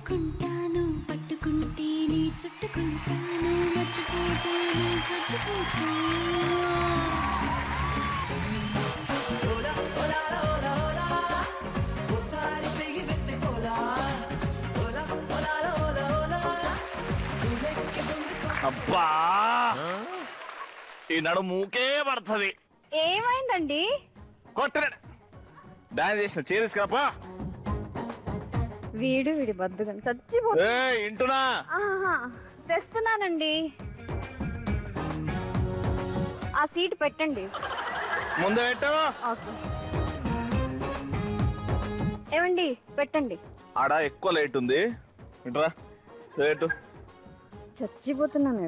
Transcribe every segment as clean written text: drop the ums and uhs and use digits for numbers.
పట్టుకుంటాను పట్టుకుంటేనే చుట్టుకుంటాను మర్చిపోతేనే చచ్చిపోతాను అబ్బా ఈ నడు మూకే పడుతుంది. ఏమైందండి? కొట్టలేడు డాన్స్ చేసిన చేరేసుకురాపా. వీడి బద్దుగా చచ్చిపోతా. ఇంటున్నా తెస్తున్నానండి. ఆ సీట్ పెట్టండి. ముందు పెట్టు. ఏమండి పెట్టండి. ఆడ ఎక్కువ లైట్ ఉంది. ఇట్రా లేటు. చచ్చిపోతున్నాను.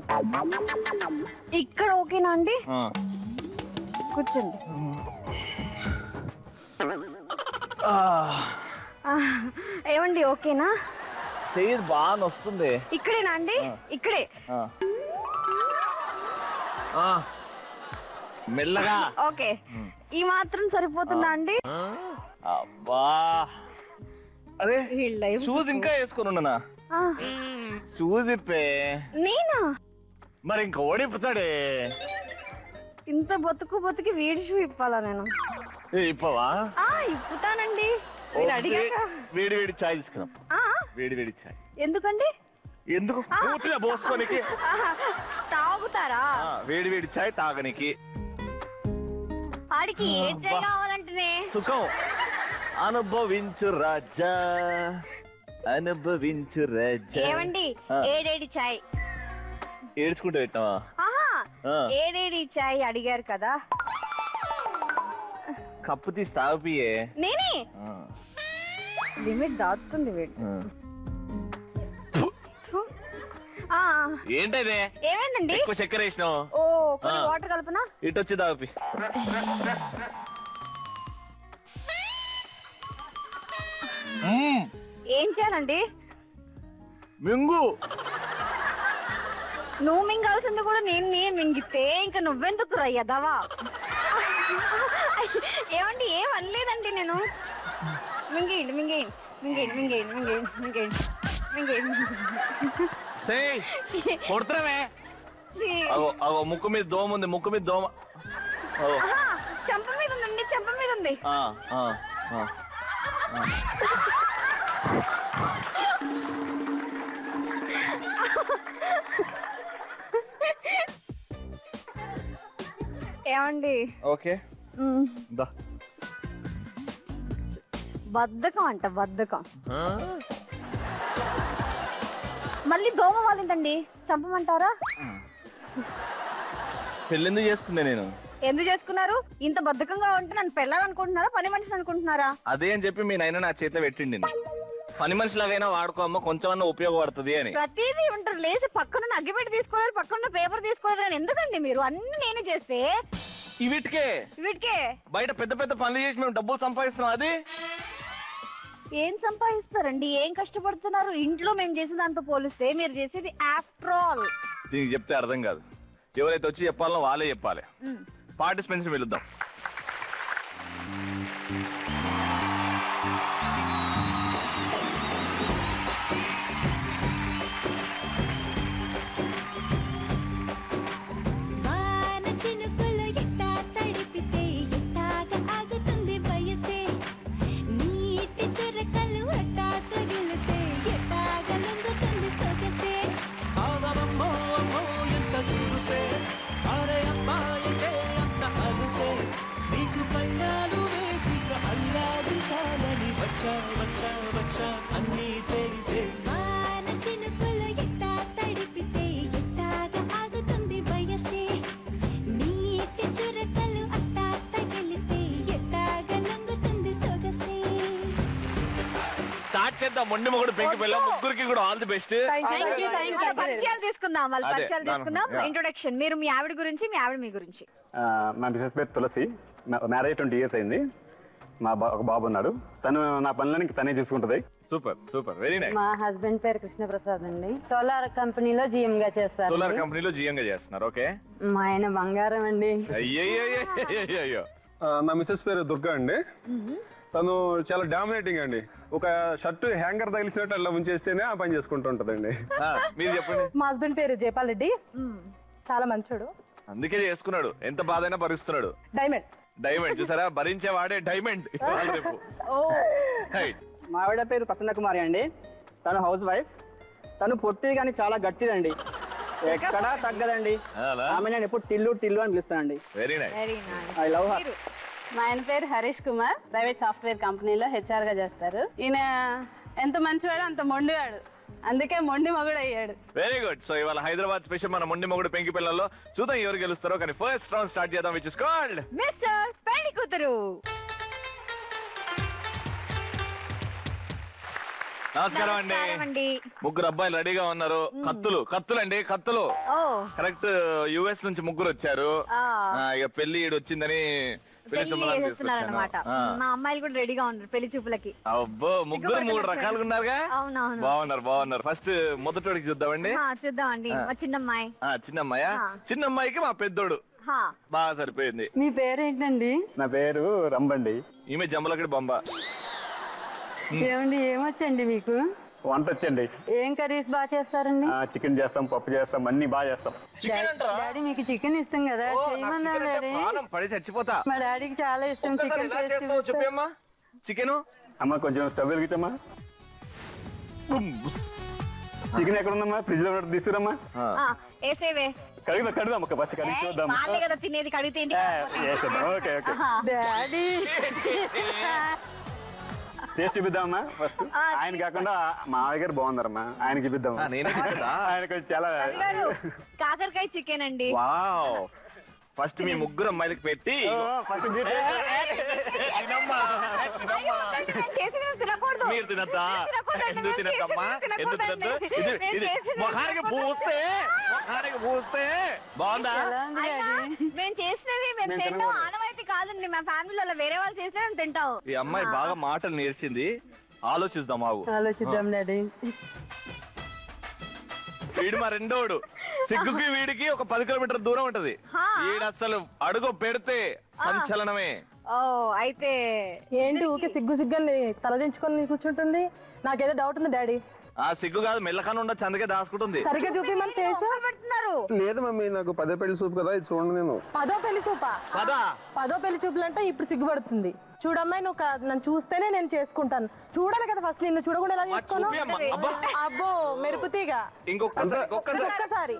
ఇక్కడ ఓకేనా అండి? కూర్చోండి. ఏమండి ఓకేనా? చెయ్యి బాగా వస్తుంది. ఇక్కడేనా అండి? ఇక్కడే మెల్లగా. ఓకే ఈ మాత్రం సరిపోతుందా అండి? అబ్బా అరే షూస్ ఇంకా వేసుకొని ఉన్నానా? షూస్ ఇప్పే. నేనా? మరి ఇంకా ఓడిపోతాడే. ఇంత బతుకి వీడి షూ ఇప్పాలా నేను? ఇప్పవా? ఇప్పుతానండి. వేడి వేడి చాయ్ తీసుకున్నాం. వేడి వేడి చాయ్. ఎందుకండి? ఎందుకు? పూర్తిగా పోసుకోనికి. తాగుతారా? వేడి వేడి చాయ్ తాగనికి. వాడికి ఏ చాయ్ కావాలంటేనే సుఖం. అనుభవించు రాజా అనుభవించు రాజా. ఏమండి ఏడేడి చాయ్? ఏడ్చుకుంటూ పెట్టావా? ఏడేడి చాయ్ అడిగారు కదా. కప్పు తీసి తాగిపియే. నేనే లిమిట్ దాటుతుంది వీడు. ఏంటదే? ఏమైందండి? ఎక్కువ చక్కెర వేసినావు. వాటర్ కలుపునా? ఇటు వచ్చి తాగిపి. ఏం చేయాలండి? మింగు. నువ్వు మింగాల్సింది కూడా నేను మింగితే ఇంకా నువ్వెందుకు రయ్యదవా? ఏమండి ఏం అనలేదండి నేను. మింగేయండి మింగేయండి మింగేయండి మింగేయండి మింగేయండి మింగేయండి మింగేయండి. కొడుతున్నావే. ముక్కు మీద దోమ ఉంది. ముక్కు మీద దోమ. చెంప మీద ఉందండి. చెంప మీద ఉంది. ఏమండి? ఓకే బద్ధకం అంట బద్ధకం. మళ్ళీ దోమ వాలిందండి. చంపమంటారా? పెళ్ళెందుకు చేసుకున్నా నేను? ఎందుకు చేసుకున్నారు? ఇంత బద్ధకంగా ఉంటే నన్ను పెళ్ళాలనుకుంటున్నారా పని మనిషిని అనుకుంటున్నారా? అదే అని చెప్పి మీ నాయన నా చేతిలో పెట్టిండి. పని మనిషిలాగైనా వాడుకో అమ్మ, కొంచెమన్నా ఉపయోగపడుతుంది అని. ప్రతిదీ ఉంటారు. లేచి పక్కన అగ్గిపెట్టి తీసుకోవాలి, పక్కన పేపర్ తీసుకోవాలి. కానీ ఎందుకండి మీరు అన్ని నేనే చేస్తే? వీటికే బయట పెద్ద పెద్ద పనులు చేసి మేము డబ్బులు సంపాదిస్తున్నాం. అది ఏం సంపాదిస్తారండి? ఏం కష్టపడుతున్నారు? ఇంట్లో మేము చేసే దాంతో పోలిస్తే మీరు చేసేది ఆఫ్టర్ ఆల్. దీనికి చెప్తే అర్థం కాదు. ఎవరైతే వచ్చి చెప్పాలో వాళ్ళే చెప్పాలి. పార్టిసిపెంట్స్ వెళుద్దాం. నీకు కళ్ళాలు వేసి అల్లాడించాలని వచ్చా వచ్చా వచ్చా అన్నీ తెలిసే. వాన చినుకులు ఎట్టా తడిపితే ఎట్టాగా ఆగుతుంది వయసే. నీటి చురకలు అట్టా తగిలితే ఎట్టాగా లొంగుతుంది సొగసే. స్టార్ట్ చేద్దాం. మొండి మొగుడు పెంకి పిల్ల ముగ్గురికి కూడా ఆల్ ది బెస్ట్. పరిచయాలు తీసుకుందాం. ఇంట్రొడక్షన్. మీరు మీ ఆవిడ గురించి, మీ ఆవిడ మీ గురించి. నా బిజినెస్ పేరు తులసి. మ్యారేజ్ 20 years అయింది. ఒక బాబు ఉన్నాడు. తను నా పనులన్నీ తనే చూసుకుంటది. Super super very nice. మా హస్బెండ్ పేరు కృష్ణప్రసాద్ అండి. సోలార్ కంపెనీలో జీఎం గా చేస్తారు. సోలార్ కంపెనీలో జీఎం గా చేస్తున్నారు. ఓకే. మా ఆయన బంగారం అండి. అయ్యో. నా మిసెస్ పేరు దుర్గా అండి. తను చాలా డామినేటింగ్ అండి. ఒక షర్ట్ హ్యాంగర్ తగిలిసినట్టు అలా ఉంచేస్తేనే ఆ పని చేసుకుంటూ ఉంటదండి. మీరు చెప్పండి. మా హస్బెండ్ పేరు జయపాల్ రెడ్డి, చాలా మంచోడు, అందుకే చేసుకున్నాడు, ఎంత బాధైనా భరిస్తున్నాడు. డైమండ్ చూసారా, భరించేవాడే డైమండ్. మా ఆవిడ పేరు ప్రసన్న కుమారి అండి, తను హౌస్ వైఫ్. తను పొట్టిది కానీ చాలా గట్టిదండి, ఎక్కడా తగ్గదండి. ఆమె నేను ఎప్పుడు టిల్లు టిల్లు అని పిలుస్తానండి. Very nice. I love her. మా ఆయన పేరు హరీష్ కుమార్, ప్రైవేట్ సాఫ్ట్వేర్ కంపెనీలో హెచ్ఆర్ గా చేస్తారు. ఈయన ఎంత మంచివాడు అంత మొండివాడు, అందుకే మొండి మొగుడు అయ్యాడు. Very good. సో ఇవాళ హైదరాబాద్ స్పెషల్ మన మొండి మొగుడు పెంకి పిల్లల్లో చూద్దాం ఎవరు గెలుస్తారో. కానీ ఫస్ట్ రౌండ్ స్టార్ట్ చేద్దాం, విచ్ ఇస్ కాల్డ్ మిస్టర్ పెళ్లి కూతురు. నమస్కారం అండి. ముగ్గురు అబ్బాయిలు రెడీగా ఉన్నారు. కత్తులు అండి, కత్తులు. కరెక్ట్. యుఎస్ నుంచి ముగ్గురు వచ్చారు. ఇక పెళ్లి వచ్చిందని అన్నమాట. మా అమ్మాయిలు కూడా రెడీగా ఉన్నారు పెళ్లి చూపులకి. అబ్బో, ముగ్గురు 3 రకాలుగా ఉన్నారుగా. బాగున్నారు. ఫస్ట్ మొదటికి చూద్దామండి. చూద్దామండి. మా చిన్నమ్మాయి. చిన్నమ్మాయికి మా పెద్దోడు. బాగా సరిపోయింది. మీ పేరు ఏంటండి? నా పేరు రంబండి. ఈమె జమ్మలకడి బొమ్మ. ఏమండి, ఏమొచ్చండి మీకు? వంట వచ్చండి. ఏం కర్రీస్ బాగా చేస్తారండి? చికెన్ చేస్తాం, పప్పు చేస్తాం, అన్ని బాగా చేస్తాం. డాడీ మీకు చికెన్ ఇష్టం కదా, చేయమన్నారు డాడీ. పడి చచ్చిపోతా. మా డాడీకి చాలా ఇష్టం చికెన్. చెప్పమ్మా చికెన్. అమ్మ కొంచెం స్టవ్ వెలిగించమ్మా. చికెన్ ఎక్కడ ఉందమ్మా? ఫ్రిడ్జ్ లో తీసుకురమ్మా. కడుగుదాం ఒక బస్సు కడిగి చూద్దాం. తినేది కడిగితే ఓకే డాడీ టేస్ట్ చూపిద్దామా ఫస్ట్? ఆయన కాకుండా మా దగ్గర బాగుందమ్మా, ఆయన చూపిద్దాం. ఆయన కొంచెం చాలా కాకరకాయ చికెన్ అండి. ఫస్ట్ మీ ముగ్గురు అమ్మాయిలకి పెట్టి మీరు తినద్దా? ఎందుకు తినద్దమ్మా? ఎందుకు తినద్దు? మొఖానికి పూస్తే బాగుందా? మేము చేసినవి మేము తింటాం, ఆనవాయితీ కాదండి. మా ఫ్యామిలీలో వేరే వాళ్ళు చేసినవి తింటాం. ఈ అమ్మాయి బాగా మాటలు నేర్చింది, ఆలోచిద్దాం. ఆలోచిద్దాం డాడీ. వీడు మా రెండోడు. సిగ్గుకి వీడికి ఒక 10 కిలోమీటర్ దూరం ఉంటది. వీడు అసలు అడుగు పెడితే సంచలనమే. అయితే ఏంటి ఊకే సిగ్గుని తలదించుకొని కూర్చుంటుంది? నాకేదో డౌట్ ఉంది డాడీ. ఆ సిగ్గు కాదు, మెల్లకాన ఉండొచ్చు, అందుకే దాచుకుంటుంది. సరిగ్గా చూపిమని లేదు మమ్మీ, నాకు 10 పెళ్లి చూపు కదా, ఇది చూడండి. నేను 10వ పెళ్లి చూపా? 10వ పెళ్లి చూపులు అంటే ఇప్పుడు సిగ్గుపడుతుంది. చూడమ్మాయి, నువ్వు నన్ను చూస్తేనే నేను చేసుకుంటాను. చూడాలి కదా ఫస్ట్, నిన్ను చూడకుండా ఎలా చేసుకోను? అబ్బో మెరుపుతీగా. ఇంకొకసారి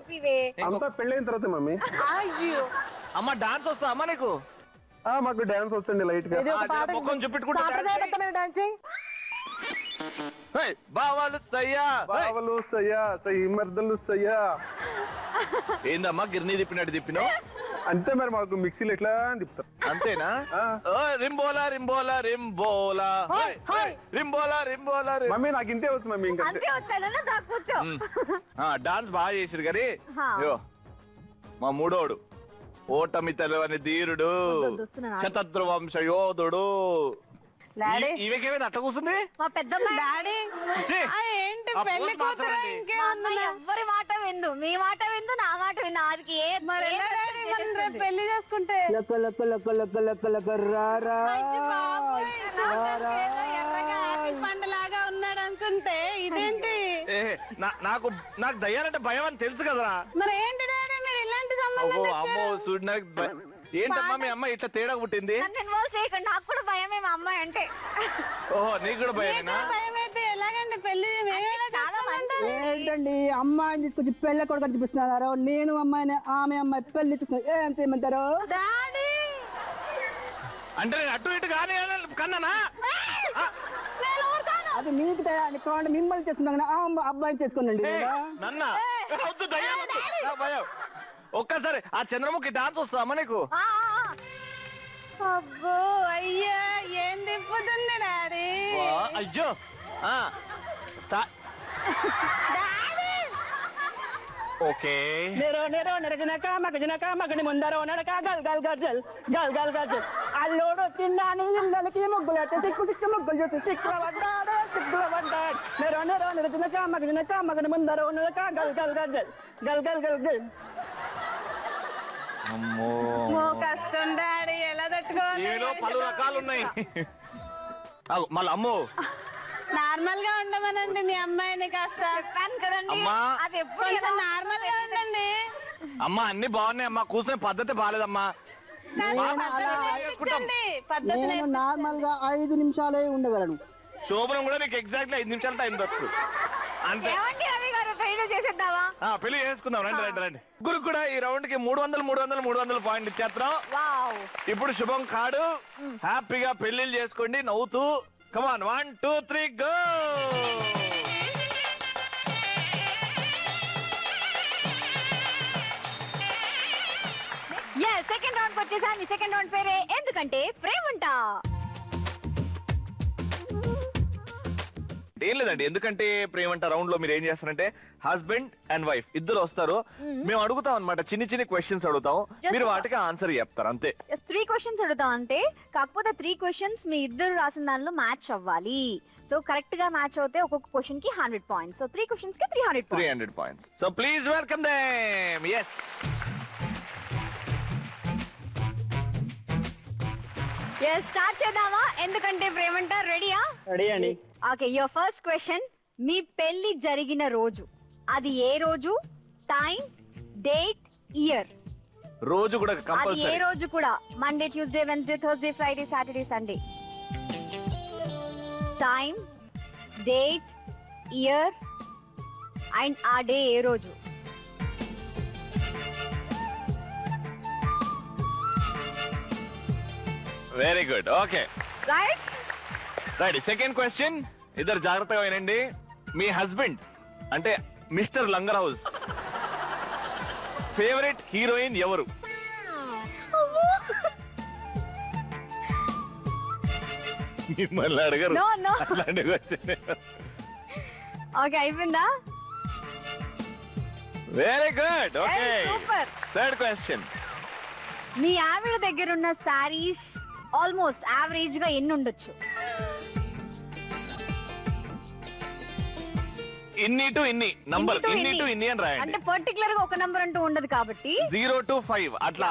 అంతా పెళ్ళైన తర్వాత మమ్మీ. అయ్యో అమ్మ, డాన్స్ వస్తా అమ్మా నీకు? మాకు డాన్స్ వచ్చండి లైట్ గా. డాన్స్ బావాలు సయ్యా సయ్యి మర్దలు సయ్యా. ఏందమ్మా గిర్నీ తిప్పినట్టు తిప్పినావు? అంతే మరి, మాకు మిక్సీలు ఎట్లా తిప్పుతారు. అంతేనా? రింబోలా మమ్మీ నాకు ఇంతే వచ్చు మమ్మీ. ఇంకా డాన్స్ బాగా చేసిరు కానీ మా మూడోడు ఓటమి తెలవని ధీరుడు, శతద్రు వంశ యోధుడు. ఈమెకేమైంది అట్లా కూర్చుంది? మా పెద్దమ్మాయి. ఏంటి పెళ్లి కూతురు? ఎవరి మాట విందు, మీ మాట విందు, నా మాట విందు. ఆదికి పెళ్లి చేసుకుంటే పండులాగా ఉన్నాడు అనుకుంటే ఇదేంటి? నాకు దయ్యాలంటే భయం అని తెలుసు కదరా. మరి ఏంటి డాడీ మీరు ఇలాంటి సంబంధం? అమ్మో చూడడానికి ఏంటమ్మా మీ అమ్మాయి ఇట్లా తేడా పుట్టింది? నాకు కూడా భయమే మా అమ్మాయి అంటే. ఓహో, నీకు కూడా భయమేనా? భయం అయితే ఎలాగండి పెళ్లి? ఏంటండి అమ్మాయిని తీసుకొచ్చి పెళ్ళ కొడుకు చూపిస్తున్నారు. నేను అమ్మాయిని, ఆమె అమ్మాయి పెళ్లి చూస్తున్నారు. ఏం చేయమంటారు? అంటే నేను అటు ఇటు కానీ కన్నానా? అది మీకు కావాలంటే మిమ్మల్ని చేసుకుంటాను, అబ్బాయిని చేసుకోండి. నన్నా భయం. ఒక్కసారి ఆ చంద్రముఖి డాన్స్ వస్తామా నీకు? అబ్బో అయ్యా, ఏం తిప్పుతుంది డాడీ? అయ్యో ఓకే. మగని ముందరో నడక గల్ గల్ గజల్ గల్ గల్ గజల్. అల్లోడు తిన్నాను ఇళ్ళకి ముగ్గులట్టు సిక్కు సిక్కు ముగ్గులు చూసి సిక్కుల పడ్డాడు. నెరో నిరజనక మగని ముందరో నడక గల్ గల్ గజల్ గల్ గల్ గల్ గల్. కష్టం డాడీ, ఎలా తట్టుకోవాలి? పలు రకాలు ఉన్నాయి. మళ్ళీ అమ్మో నార్మల్ గా ఉండమనండి మీ అమ్మాయిని కాస్త. చెప్పాను కదండి అమ్మా. అది ఎప్పుడు కొంచెం నార్మల్ గా ఉండండి. అమ్మా అన్ని బాగున్నాయి అమ్మా, కూర్చునే పద్ధతి బాగాలేదమ్మా. నేను నార్మల్ గా 5 నిమిషాలే ఉండగలను. శోభనం కూడా నీకు ఎగ్జాక్ట్లీ 5 నిమిషాల టైం దొరుకుతుంది అంతే. పెళ్లి చేసుకుందాం, రండి రండి రండి. ముగ్గురు కూడా ఈ రౌండ్ కి 300 పాయింట్లు ఇచ్చేస్తాం. ఇప్పుడు శుభం కాడు, హ్యాపీగా పెళ్లిళ్ళు చేసుకోండి నవ్వుతూ. కమాన్ 1 2 3 గో. సెకండ్ రౌండ్ వచ్చేసాను. సెకండ్ రౌండ్ పేరే ఎందుకంటే ప్రేమంట. ఏం లేదండి, ఎందుకంటే ప్రేమంట రౌండ్ లో మీరు ఏం చేస్తారంటే హస్బెండ్ అండ్ వైఫ్ ఇద్దరు వస్తారు. మేము అడుగుతాం అన్నమాట, చిన్న క్వశ్చన్స్ అడుగుతాం, మీరు వాటికి ఆన్సర్ చెప్తారు అంతే. 3 క్వశ్చన్స్ అడుగుతాం అంతే. కాకపోతే 3 క్వశ్చన్స్ మీ ఇద్దరు రాసిన దానిలో మ్యాచ్ అవ్వాలి. సో కరెక్ట్ గా మ్యాచ్ అవుతే ఒక్కొక్క క్వశ్చన్ కి 100 పాయింట్స్. సో 3 క్వశ్చన్స్ కి 300 points. So please welcome them. yes start చేద్దామా? ఎందుకంటే ప్రేమంట రెడీయా? రెడీ అండి. Okay, your first question. మీ పెళ్లి జరిగిన రోజు, అది ఏ రోజు? Time, date, year. రోజు కూడా అది ఏ కంపల్సరీ. రోజు కూడా? Monday, Tuesday, Wednesday, Thursday, Friday, Saturday, Sunday. Time, date, year and ఆ డే ఏ రోజు? Very good. Okay right right. Second question, ఇద్దరు జాగ్రత్తగా వినండి. మీ హస్బెండ్ అంటే mister Langar Houz favourite heroine ఎవరు? మిమ్మల్ని అడగరు No, no. అట్లాంటి క్వశ్చన్. ఓకే, అయిపోయిందా? Very good. Okay, super. Third question. మీ ఆవిడ దగ్గర ఉన్న సారీస్ ఆల్మోస్ట్ యావరేజ్ గా ఎన్ని ఉండొచ్చు? ఇన్ని టు ఇన్ని నంబర్, ఇన్ని టు ఇన్ని అని రాయండి. అంటే పర్టికులర్ గా ఒక నంబర్ అంటూ ఉండదు కాబట్టి 0 to 5 అట్లా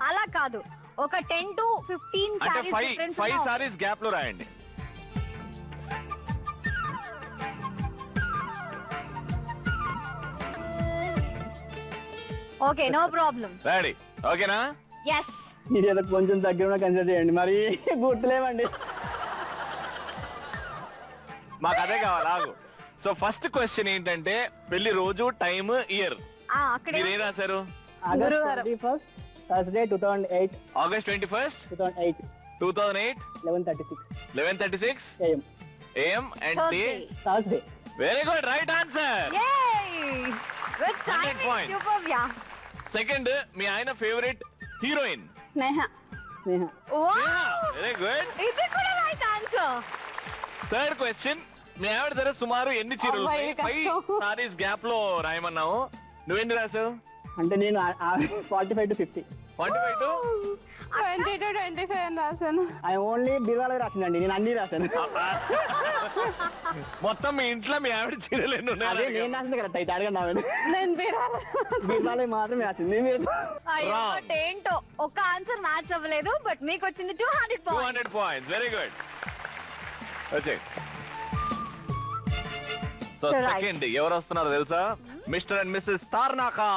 అలా కాదు. ఒక 10 to 15 అంటే సారీస్ 5 సారీస్ గ్యాప్ లో రాయండి. Okay, no problem. రెడీ? ఓకేనా? yes ఇది కొంచెం దగ్గర కన్సిడర్ చేయండి, మరి గుర్తులేవండి. మాకు అదే కావాలి. ఆగు. సో ఫస్ట్ క్వశ్చన్ ఏంటంటే పెళ్లి రోజు, టైమ్, ఇయర్. అక్కడ మీరు ఏం రాశారు? August 21st, Thursday, 2008. August 21st, 2008. 2008, 11:36 AM. AM and day. Thursday. Very good, right answer. Yay! Good 100 timing, points. superb, yeah. Second, మీ ఆయన ఫేవరెట్ హీరోయిన్? స్నేహ. Wow! Very good. ఇది కూడా రైట్ ఆన్సర్. థర్డ్ క్వశ్చన్, మీ ఆవిడ దగ్గర సుమారు ఎన్ని చీరలు? అబ్బాయి, కష్టం. 5 సారీస్ గ్యాప్ లో రాయమన్నావు, నువ్వెన్ని రాసావు? అంటే నేను 45 to 50. 45 to 20 to 25 అని రాశాను. ఐ ఓన్లీ బీరువాలో రాసిందండి, నేను అన్ని రాశాను. మొత్తం మీ ఇంట్లో మీ ఆవిడ చీరలు ఎన్ని అదే ఉన్నాయి? నేను రాసింది కరెక్ట్ అయితే అడగండి. నేను బీరువాలో మాత్రమే రాసింది. అయ్యో, బట్ ఏంటో ఒక ఆన్సర్ మ్యాచ్ అవ్వలేదు. బట్ మీకు వచ్చింది 200 పాయింట్స్. 200 పాయింట్స్. Very good. వచ్చే సో So, right. సెకండ్ ఎవరు వస్తున్నారో తెలుసా? Mister and Mrs Tarnaka.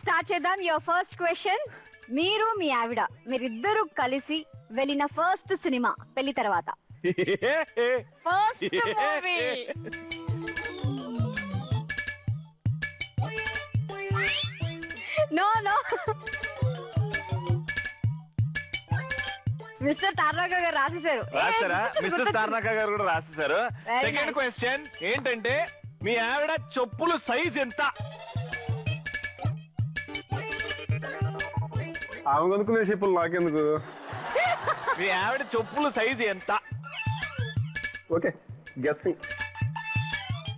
Start చేద్దాం. Your first question. మీరు మీ ఆవిడ మీరిద్దరు కలిసి వెళ్ళిన ఫస్ట్ సినిమా పెళ్లి తర్వాత? First movie. No no, mister Tarnaka గారు రాసేశారు. రాశారా? మిస్టర్ తార్నాకా గారు కూడా రాసేశారు. Very second nice. క్వశ్చన్ ఏంటంటే మీ ఆవిడ చెప్పులు సైజ్ ఎంత? ఆమె కొనుక్కునే చెప్పులు నాకెందుకు? మీ ఆవిడ చెప్పులు సైజ్ ఎంత? Okay, guessing.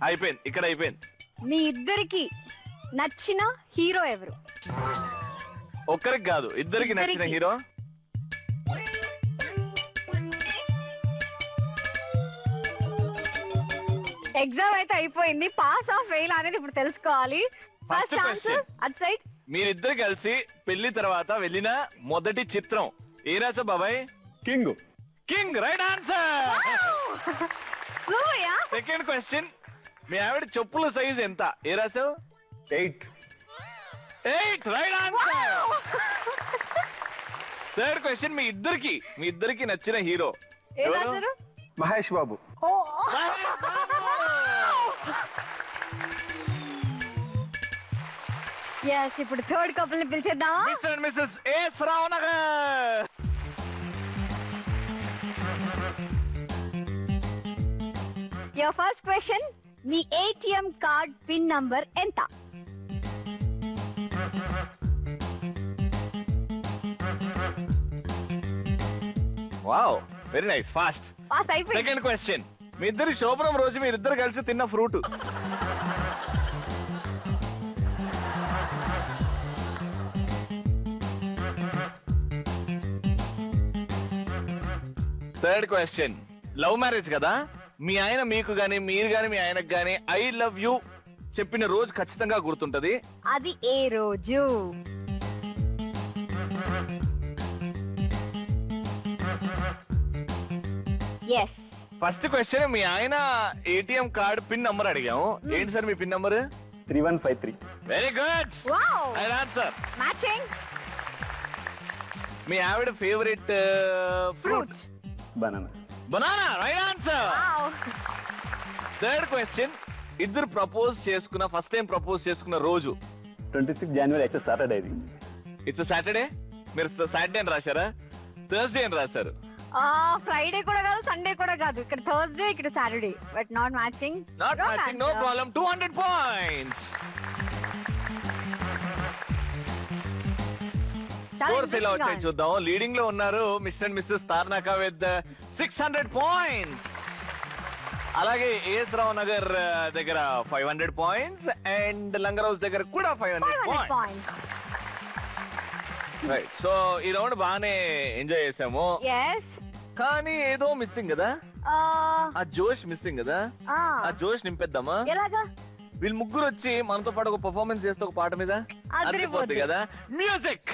అయిపోయింది, ఇక్కడ అయిపోయింది. మీ ఇద్దరికి నచ్చిన హీరో ఎవరు? ఒక్కరికి కాదు, ఇద్దరికి నచ్చిన ఇద్దరికి. హీరో. ఎగ్జామ్ అయితే అయిపోయింది, పాస్ ఆఫ్ ఫెయిల్ అనేది ఇప్పుడు తెలుసుకోవాలి. First question at side. మీరిద్దరు కలిసి పెళ్లి తర్వాత వెళ్ళిన మొదటి చిత్రం ఏ రాసా బాబాయ్? King. King right answer. Super. Second question మీ ఆవిడ చెప్పుల సైజ్ ఎంత ఏ రాసావు? 8. 8 రైట్ ఆన్సర్. థర్డ్ క్వశ్చన్ మీ ఇద్దరికి నచ్చిన హీరో ఎవరు? మహేష్ బాబు. yes ఇప్పుడు థర్డ్ కపుల్ ని పిలిచేద్దామా? Mister and Mrs S Rao Nagar. your first question మీ ATM కార్డ్ పిన్ నంబర్ ఎంత? Wow very nice fast. Pass అయిపోయింది. సెకండ్ క్వశ్చన్ మీ ఇద్దరి శోభనం రోజు మీరిద్దరు కలిసి తిన్న fruit? Third question love marriage కదా, మీ ఆయన మీకు గాని మీరు గాని మీ ఆయనకు గాని ఐ లవ్ యూ చెప్పిన రోజు ఖచ్చితంగా గుర్తుంటది. అది ఏ రోజు? yes ఫస్ట్ క్వశ్చన్ మీ ఆయన ఏటీఎం కార్డ్ పిన్ నంబర్ అడిగాము. ఏంటి సార్ మీ pin number? 3153. Very good. wow right answer. matching. మీ ఆవిడ favourite fruit? Banana. Banana right answer. wow third question ఇద్దరు ఫస్ట్ టైం ప్రపోజ్ చేసుకున్న రోజు? 26 జనవరి. యాక్చువల్ సాటర్డే ఇది. It's Saturday. మీరు సాటర్డే అని రాశారా? థర్స్డే అని రాశారు. ఫ్రైడే కూడా కాదు, సండే కూడా కాదు. ఇక్కడ థర్స్డే, ఇక్కడ Saturday. But not matching. Not matching. No problem. 200 points. Scores ఎలా వచ్చాయి చూద్దాం. లీడింగ్ లో ఉన్నారు mister and missus Tarnaka with 600 points. అలాగే ఏఎస్ రావు నగర్ దగ్గర 500 పాయింట్స్ అండ్ లంగర్ హౌస్ దగ్గర కూడా 500 పాయింట్స్. రైట్. సో ఈ రౌండ్ బాగానే ఎంజాయ్ చేసాము. yes కానీ ఏదో మిస్సింగ్ కదా, ఆ జోష్ మిస్సింగ్ కదా. ఆ జోష్ నింపేద్దామా? ఎలాగా? వీళ్ళు ముగ్గురు వచ్చి మనతో పాటు ఒక పర్ఫార్మెన్స్ చేస్తే ఒక పాట మీద అదిరిపోద్ది కదా. మ్యూజిక్.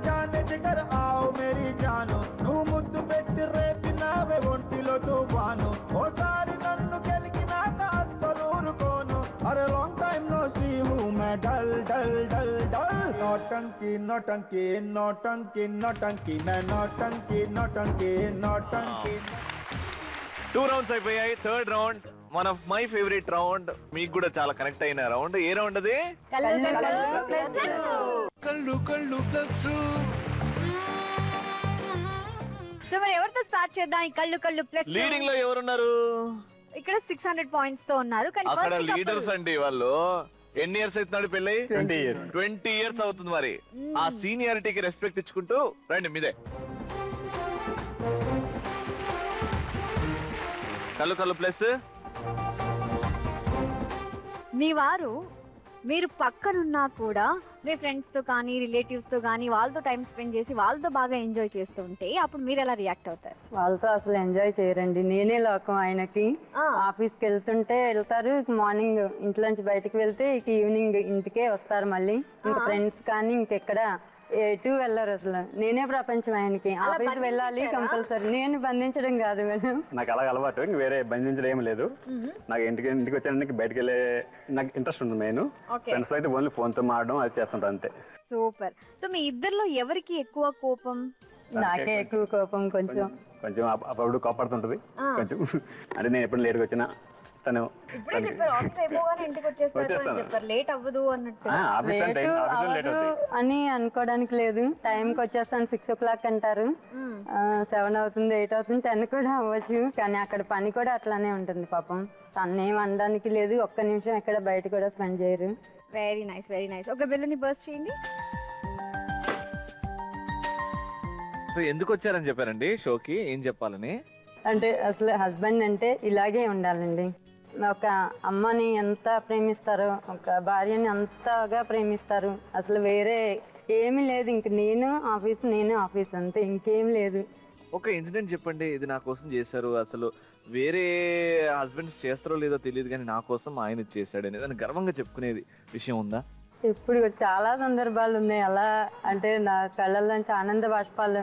జానే జిగర్ ఆవు మేరీ జాను, నువ్వు ముద్దు పెట్టి రేపినావే ఒంటిలో తుఫాను, ఓసారి నన్ను గెలికినాక అస్సలు ఊరుకోను. అరే లాంగ్ టైం నో సీ హూ మే డల్ డల్ డల్ డల్. నోటంకి నోటంకి నోటంకి నోటంకి మే నోటంకి నోటంకి నోటంకి. 2 రౌండ్స్ అయిపోయాయి. Third round one of my favourite round, మీకు కూడా చాలా కనెక్ట్ అయిన రౌండ్. ఏ రౌండ్ అది? కళ్ళు కళ్ళు ప్లస్. సో మరి ఎవరితో స్టార్ట్ చేద్దాం? ఈ కళ్ళు కళ్ళు ప్లస్ లీడింగ్ లో ఎవరున్నారు? ఇక్కడ 600 పాయింట్స్ తో ఉన్నారు. కానీ అక్కడ లీడర్స్ అండి వాళ్ళు. ఎన్ని ఇయర్స్ అవుతున్నాడు పెళ్ళి? 20 years. 20 years అవుతుంది. మరి ఆ సీనియారిటీకి రెస్పెక్ట్ ఇచ్చుకుంటూ రండి మీదే. కళ్ళు కళ్ళు ప్లస్. మీ వారు మీరు పక్కనున్నా కూడా మీ ఫ్రెండ్స్ తో కానీ రిలేటివ్స్ తో కానీ వాళ్ళతో టైం స్పెండ్ చేసి వాళ్ళతో బాగా ఎంజాయ్ చేస్తూ ఉంటే అప్పుడు మీరు ఎలా రియాక్ట్ అవుతారు? వాళ్ళతో అసలు ఎంజాయ్ చేయరండి. నేనే లోకం ఆయనకి. ఆఫీస్కి వెళ్తారు, మార్నింగ్ ఇంట్లోంచి బయటకు వెళ్తే ఇక ఈవినింగ్ ఇంటికే వస్తారు. మళ్ళీ ఇంకా ఫ్రెండ్స్ కానీ ఇంకెక్కడ ఎటు వెళ్ళరు అసలు. నేనే ప్రపంచం ఆయనకి. ఆఫీస్ వెళ్ళాలి కంపల్సరీ. నేను బంధించడం కాదు మేడం, నాకు అలా అలవాటు. ఇంక వేరే బంధించడం ఏం లేదు. నాకు ఇంటికి వచ్చానికి బయటకు వెళ్ళే నాకు ఇంట్రెస్ట్ ఉంది. మెయిన్ ఫ్రెండ్స్ అయితే ఓన్లీ ఫోన్ తో మాడడం అది చేస్తుంటా అంతే. సూపర్. సో మీ ఇద్దరిలో ఎవరికి ఎక్కువ కోపం? నాకే ఎక్కువ కోపం. కొంచెం అప్పుడు కోపడుతుంటది కొంచెం. అంటే నేను ఎప్పుడు లేట్గా వచ్చినా తను ఇప్పుడే చెప్పారు ఆఫీస్ అయిపోగానే ఇంటికి వచ్చేస్తారు అని చెప్పారు. లేట్ అవ్వదు అన్నట్టు. అని అనుకోవడానికి లేదు. టైంకి వచ్చేస్తాను 6 o'clock అంటారు. 7 అవుతుంది, 8 అవుతుంది, 10 కూడా అవ్వచ్చు. కానీ అక్కడ పని కూడా అట్లానే ఉంటుంది పాపం. తన్నేం అనడానికి లేదు. ఒక్క నిమిషం ఎక్కడ బయట కూడా స్పెండ్ చేయరు. Very nice, very nice. ఒక బెలూని బర్స్ట్ చేయండి. సో ఎందుకు వచ్చారని చెప్పారండి షోకి? ఏం చెప్పాలని? అంటే అసలు హస్బెండ్ అంటే ఇలాగే ఉండాలండి. ఒక అమ్మని ఎంత ప్రేమిస్తారో, ఒక భార్యని అంతగా ప్రేమిస్తారు. అసలు వేరే ఏమీ లేదు. ఇంక నేను ఆఫీస్ అంతే, ఇంకేం లేదు. ఒక ఇన్సిడెంట్ చెప్పండి, ఇది నా కోసం చేశారు, అసలు వేరే హస్బెండ్స్ చేస్తారో లేదో తెలియదు కానీ నా కోసం ఆయన చేశాడు అనేది అని గర్వంగా చెప్పుకునేది విషయం ఉందా? ఇప్పుడు చాలా సందర్భాలు ఉన్నాయి అలా. అంటే నా కళ్ళల్లోంచి ఆనంద బాష్పాలు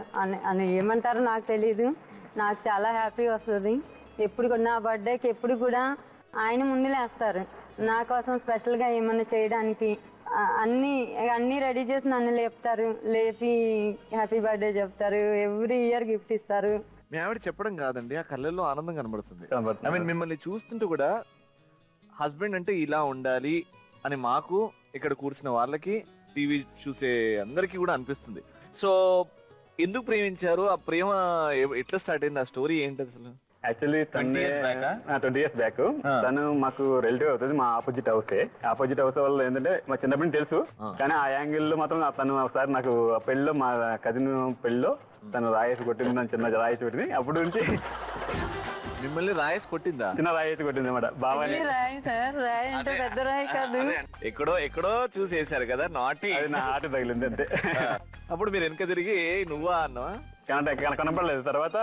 అని ఏమంటారో నాకు తెలియదు. నాకు చాలా హ్యాపీ వస్తుంది. ఎప్పుడు కూడా నా బర్త్డేకి ఎప్పుడు కూడా ఆయన ముందు లేస్తారు నా కోసం స్పెషల్గా ఏమన్నా చేయడానికి. అన్నీ రెడీ చేసి నన్ను లేపుతారు, లేపి హ్యాపీ బర్త్డే చెప్తారు, ఎవ్రీ ఇయర్ గిఫ్ట్ ఇస్తారు. మీ ఆవిడ చెప్పడం కాదండి, ఆ కళ్ళల్లో ఆనందం కనబడుతుంది. ఐ మీన్ మిమ్మల్ని చూస్తుంటే కూడా హస్బెండ్ అంటే ఇలా ఉండాలి అని మాకు ఇక్కడ కూర్చున్న వాళ్ళకి, టీవీ చూసే అందరికీ కూడా అనిపిస్తుంది. సో ఎందుకు ప్రేమించారు, ఆ ప్రేమ ఎట్లా స్టార్ట్ అయింది, ఆ స్టోరీ ఏంటి అసలు? యాక్చువల్లీ 20 years బ్యాక్ తను మాకు రిలేటివ్ అవుతుంది, మా ఆపోజిట్ హౌస్ వల్ల ఏంటంటే మా చిన్నప్పటి తెలుసు. కానీ ఆ యాంగిల్ లో మాత్రం తను ఒకసారి నాకు పెళ్ళిలో, మా కజిన్ పెళ్ళిలో తను రాయేసి కొట్టింది, నన్ను చిన్న రాయేసి కొట్టింది. అప్పటి నుంచి మిమ్మల్ని రాయేసి కొట్టిందా? చిన్న రాయేసి కొట్టింది అన్నమాట. బాబాని ఎక్కడో చూసేసారు కదా, నాటి నా ఆట తగిలింది అంతే. అప్పుడు మీరు వెనక తిరిగి నువ్వా అన్నావా? కనపడలేదు. తర్వాత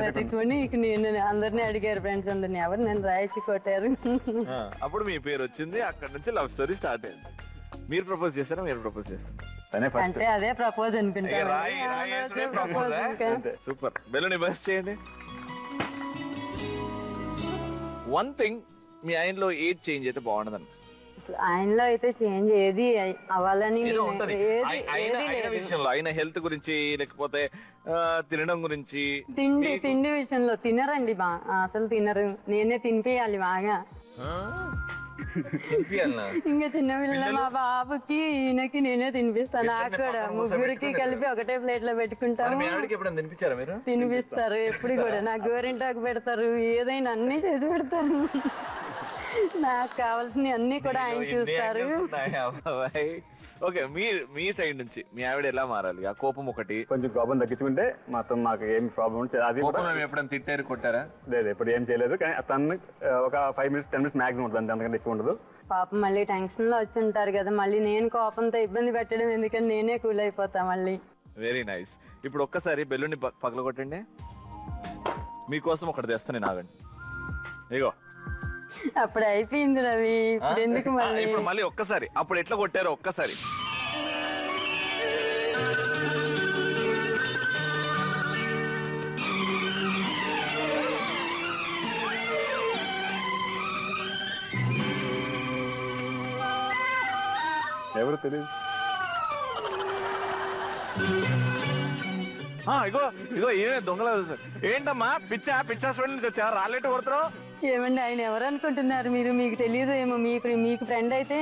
వెతుకుని నేను అందరినీ అడిగారు, ఫ్రెండ్స్ అందరినీ, ఎవరు నేను రాయించి కొట్టారు. అప్పుడు మీ పేరు వచ్చింది, అక్కడ నుంచి లవ్ స్టోరీ స్టార్ట్ అయింది. మీరు ప్రపోజ్ చేశారా, మీరు ప్రపోజ్ చేశారు? అంటే అదే ప్రపోజ్ అనుకుంటాను. సూపర్. బెలూన్ బస్ చేయండి. వన్ థింగ్, మీ ఆయనలో ఏది చేంజ్ అయితే బాగుండదు అనిపిస్తుంది? ఆయనలో అయితే చేంజ్ ఏది అవ్వాలని విషయంలో, ఆయన హెల్త్ గురించి లేకపోతే తినడం గురించి? తిండి విషయంలో తినరండి, అసలు తినరు. నేనే తినిపియాలి బాగా. ఇంకా చిన్న పిల్లలు మా బాబుకి ఈయనకి నేనే తినిపిస్తాను. నాకు కూడా ముగ్గురికి కలిపి ఒకటే ప్లేట్ లో పెట్టుకుంటాను. తినిపిస్తారు ఎప్పుడు కూడా. నాకు గోరింటాకు పెడతారు, ఏదైనా అన్ని చేసి పెడతారు. నాకు కావాల్సినవి అన్ని కూడా ఆయన చూస్తారు. ఓకే, మీ సైడ్ నుంచి మీ ఆవిడ ఎలా మారాలి? ఆ కోపం ఒకటి, కొంచెం కోపం తగ్గించుకుంటే మొత్తం మాకు ఏం ప్రాబ్లం అది. ఎప్పుడైనా తిట్టారు, కొట్టారా? లేదు, ఎప్పుడు ఏం చేయలేదు. కానీ తను ఒక 5 minutes 10 minutes మ్యాక్సిమం ఉంటుంది, అంతకంటే ఎక్కువ ఉండదు. పాపం మళ్ళీ టెన్షన్ లో వచ్చి ఉంటారు కదా, మళ్ళీ నేను కోపంతో ఇబ్బంది పెట్టడం ఎందుకని నేనే కూల్ అయిపోతా మళ్ళీ. Very nice. ఇప్పుడు ఒక్కసారి బెలూన్ని పగలగొట్టండి. మీకోసం ఒకటి తెస్తాను, ఆగండి. ఇగో అప్పుడు అయిపోయింది రవి, ఇప్పుడు ఎందుకు మళ్ళీ? ఇప్పుడు మళ్ళీ ఒక్కసారి, అప్పుడు ఎట్లా కొట్టారో ఒక్కసారి. ఎవరు తెలియదు. ఇగో ఏమే దొంగల. ఏంటమ్మా పిచ్చా స్టూడెంట్ నుంచి వచ్చా, రాలేట్టు కొడతారు? ఏమండి ఆయన ఎవరు అనుకుంటున్నారు మీరు? మీకు తెలియదు ఏమో. మీకు ఫ్రెండ్ అయితే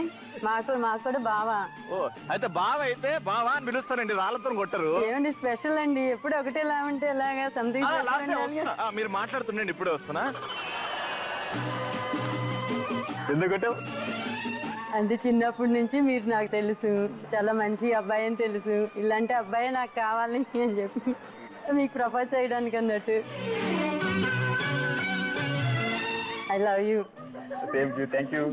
మాకు కూడా బావా. ఓ అయితే బావ అయితే బావా అని పిలుస్తారండి, రాళ్ళతో కొట్టరు. ఏమండి స్పెషల్ అండి, ఎప్పుడు ఒకటేలా ఉంటే ఎలాగా? సంథింగ్ మీరు మాట్లాడుతుండండి, ఇప్పుడే వస్తున్నా. ఎందుకంటే అంటే చిన్నప్పటి నుంచి మీరు నాకు తెలుసు, చాలా మంచి అబ్బాయి అని తెలుసు. ఇలాంటి అబ్బాయి నాకు కావాలి అని చెప్పి మీకు ప్రపోజ్ చేయడానికి అన్నట్టు. I love you. Same to you. Thank you.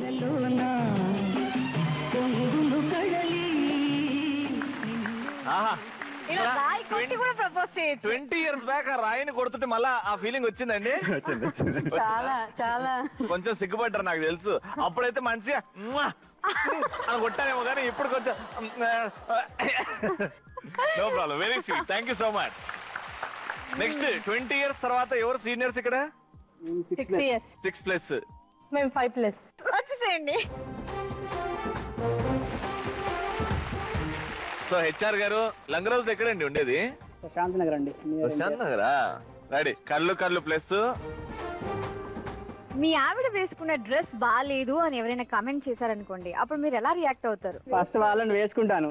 20 years back ఆ రాయిని కొడుతుంటే మళ్ళా ఆ ఫీలింగ్ వచ్చిందండి? చాలా చాలా. కొంచెం సిగ్గుపడ్డారు నాకు తెలుసు. అప్పుడైతే మంచిగా అని కొట్టానేమో, కానీ ఇప్పుడు కొంచెం no problem. Very sweet. Thank you so much. Next 20 years తర్వాత ఎవరు సీనియర్స్ ఇక్కడ? 6+. మేము 5+. వచ్చేసేయండి. సో హెచ్ఆర్ గారు, లంగరౌజ్ ఎక్కడండి ఉండేది? ప్రశాంత్ నగర్ అండి. ప్రశాంత్ నగరా? రెడీ. కళ్ళు ప్లస్. మీ ఆవిడ వేసుకున్న డ్రెస్ బాగాలేదు అని ఎవరైనా కామెంట్ చేశారనుకోండి, అప్పుడు మీరు ఎలా రియాక్ట్ అవుతారు? ఫస్ట్ వాళ్ళని వేసుకుంటాను.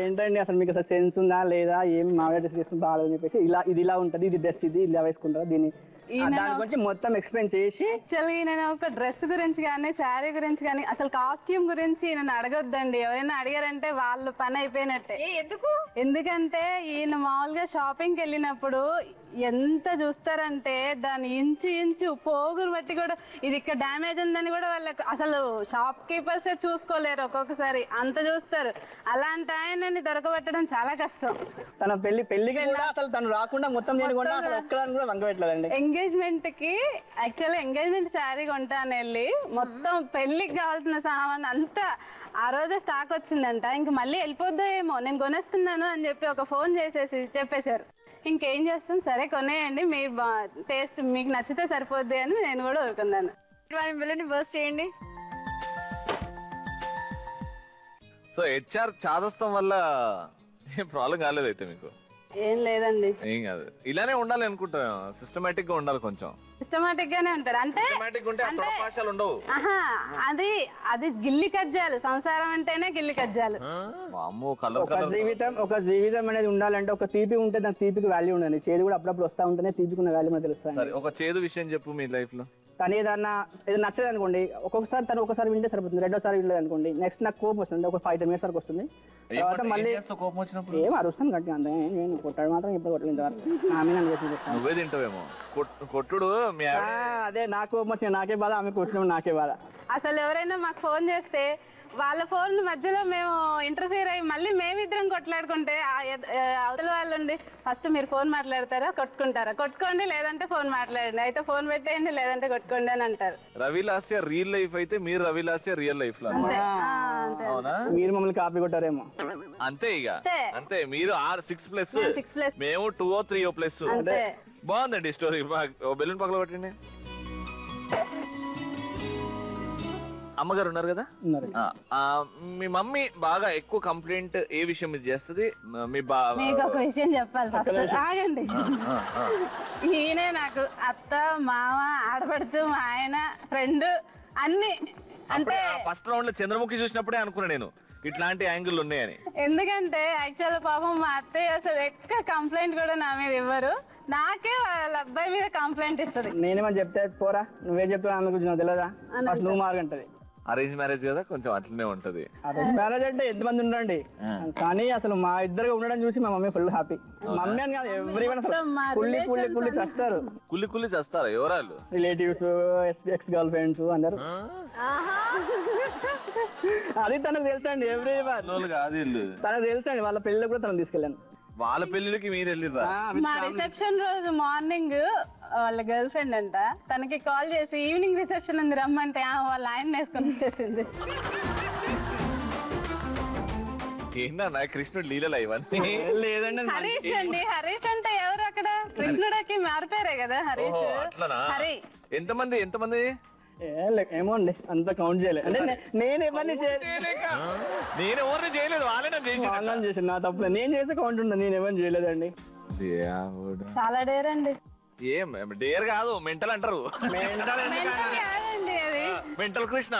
ఏంటండి అసలు మీకు అసలు సెన్స్ ఉందా లేదా, ఏమి మా డ్రెస్ వేసుకుని బాగాలేదు అని చెప్పేసి, ఇది ఇలా ఉంటుంది, ఇది డ్రెస్ ఇది ఇలా వేసుకుంటారు, దీన్ని దాని గురించి మొత్తం ఎక్స్ప్లెయిన్ చేసి. యాక్చువల్గా నేను ఒక డ్రెస్ గురించి కానీ శారీ గురించి కానీ అసలు కాస్ట్యూమ్ గురించి నేను అడగొద్దండి. ఎవరైనా అడిగారంటే వాళ్ళ పని అయిపోయినట్టే. ఎందుకు? ఎందుకంటే ఈయన మామూలుగా షాపింగ్కి వెళ్ళినప్పుడు ఎంత చూస్తారంటే దాని ఇంచు పోగురు బట్టి కూడా ఇది ఇక్కడ డ్యామేజ్ ఉందని కూడా వాళ్ళకి అసలు షాప్ కీపర్స్ చూసుకోలేరు ఒక్కొక్కసారి, అంత చూస్తారు. అలాంటి ఆయనని దొరకబెట్టడం చాలా కష్టం. తన పెళ్లికి కూడా అసలు తను రాకుండా మొత్తం చేయకుండా అసలు ఒక్కదాన్ని కూడా వంక పెట్టలేదండి. ఎంగేజ్మెంట్ కి యాక్చువల్లీ ఎంగేజ్మెంట్ శారీ కొంటాను వెళ్ళి మొత్తం పెళ్లికి కావాల్సిన సామాన్ అంతా ఆ రోజే స్టాక్ వచ్చిందంట. ఇంక మళ్ళీ వెళ్ళిపోద్దో ఏమో, నేను కొనేస్తున్నాను అని చెప్పి ఒక ఫోన్ చేసేసి చెప్పేశారు. ఇంకేం చేస్తాం, సరే కొనేయండి, మీరు టేస్ట్ మీకు నచ్చితే సరిపోద్ది అని నేను కూడా ఊరుకున్నాను. పిల్లని బర్స్ట్ చేయండి. సో హెచ్ఆర్ చాదస్తం వల్ల ఏం ప్రాబ్లం కాలేదు అయితే మీకు? ఏం లేదండి, ఏం కాదు. ఇలానే ఉండాలి అనుకుంటా, సిస్టమేటిక్ గా ఉండాలి, కొంచెం సిస్టమాటిక్ గానే ఉంటారు. అంటే ఉండవు. అది గిల్లి కజ్జాలు, సంసారం అంటేనే గిల్లి కజ్జాలు. ఒక జీవితం అనేది ఉండాలంటే ఒక తీపి ఉంటే దాని తీపికి వాల్యూ ఉండదు. చేదు కూడా అప్పుడప్పుడు వస్తా ఉంటేనే తీపికి ఉన్న వాల్యూ మనకు తెలుస్తుంది. ఒక చేదు విషయం చెప్పు మీ లైఫ్ లో. తను ఏదన్నా నచ్చదు అనుకోండి, ఒక్కొక్కసారి తను ఒకసారి వింటే సరిపోతుంది, రెండోసారి వినలేదు అనుకోండి, నెక్స్ట్ నాకు కోపం వస్తుంది. ఒక 5-10 minutes వరకు వస్తుంది. తర్వాత మళ్ళీ కోపం వచ్చినప్పుడు ఏం అరుస్తాను గట్టిగా, అంతే. నేను కొట్టాడు మాత్రం ఇప్పుడు కొట్టలేదు ఇంతవరకు. ఆమె నువ్వే తింటావేమో కొట్టుడు. అదే నాకు కోపం వచ్చిన నాకే బాధ, ఆమెకు వచ్చినప్పుడు నాకే బాధ. అసలు ఎవరైనా మాకు ఫోన్ చేస్తే వాళ్ళ ఫోన్ మధ్యలో మేము ఇంటర్ఫియర్ అయ్యి మళ్ళీ మేమిద్దరం కొట్లాడుకుంటే అవతల వాళ్ళు ఉండి ఫస్ట్ మీరు ఫోన్ మాట్లాడతారా, కొట్టుకోండి, లేదంటే ఫోన్ మాట్లాడండి, అయితే ఫోన్ పెట్టేయండి, లేదంటే కొట్టుకోండి అని అంటారు. రవిలాస్య రియల్ లైఫ్ అయితే మీరు రవిలాస్య రియల్ లైఫ్ లో మీరు మమ్మల్ని కాపీ కొట్టారేమో. అంతే ఇక అంతే. మీరు 6+, మేము 2 or 3+. బాగుందండి స్టోరీ. బెలూన్ పక్కన పెట్టండి. అమ్మగారు ఉన్నారు కదా, మీ మమ్మీ బాగా ఎక్కువ కంప్లైంట్ ఏ విషయం మీద చేస్తుంది? మీకు ఒక విషయం చెప్పాలి, ఫస్ట్ ఆగండి. ఈయనే నాకు అత్త, మామ, ఆడపడుచు, మా ఆయన, ఫ్రెండ్ అన్ని. అంటే ఫస్ట్ రౌండ్ లో చంద్రముఖి చూసినప్పుడే అనుకున్నా నేను ఇట్లాంటి యాంగిల్ ఉన్నాయని. ఎందుకంటే యాక్చువల్ పాపం మా అత్తయ్య అసలు ఎక్కువ కంప్లైంట్ కూడా నా మీద ఇవ్వరు, నాకే వాళ్ళ అబ్బాయి మీద కంప్లైంట్ ఇస్తుంది. నేనేమని చెప్తే పోరా నువ్వే చెప్తా ఆమె గురించి నాకు తెలియదా, ఫస్ట్ నువ్వు మార్గంటది. అరేంజ్ మ్యారేజ్ కదా, కొంచెం అట్లనే ఉంటది. అరేంజ్ మ్యారేజ్ అంటే ఎంతమంది ఉండండి, కానీ అసలు మా ఇద్దరు ఉండడం చూసి మా మమ్మీ ఫుల్ హ్యాపీ. మమ్మీ అని కాదు, ఎవ్రీవన్ కుళ్ళి చేస్తారు. కుళ్ళి చేస్తారు ఎవరాళ్ళు? రిలేటివ్స్, ఎక్స్ గర్ల్ ఫ్రెండ్స్ అందరు. అది తనకు తెలుసండి, ఎవ్రీవన్ తనకు తెలుసండి. వాళ్ళ పెళ్ళిలో కూడా తనకు తీసుకెళ్ళాను. వాళ్ళ పెళ్లికి మీరు వెళ్ళిరా? మా రిసెప్షన్ రోజు మార్నింగ్ వాళ్ళ గర్ల్ ఫ్రెండ్ అంట, తనకి కాల్ చేసి ఈవినింగ్ రిసెప్షన్ ఉంది రమ్మంటే వాళ్ళ ఆయన వేసుకొని వచ్చేసింది. ఏంటన్నా కృష్ణుడు లీలలు ఇవన్నీ? లేదండి, హరీష్ అండి. హరీష్ అంటే ఎవరు అక్కడ? కృష్ణుడికి మారిపోయారే కదా హరీష్. హరి ఎంతమంది ఏమో అండి, అంత కౌంట్ చేయలేదు. అంటే నేను ఎవరిని చేయలేదు, వాళ్ళని చేసి నా తప్పు. నేను చేసే కౌంట్ ఉంది, నేను ఎవరిని చేయలేదండి. చాలా డేర్ అండి. ఏం డేర్ కాదు, మెంటల్ అంటారు. మెంటల్ కృష్ణ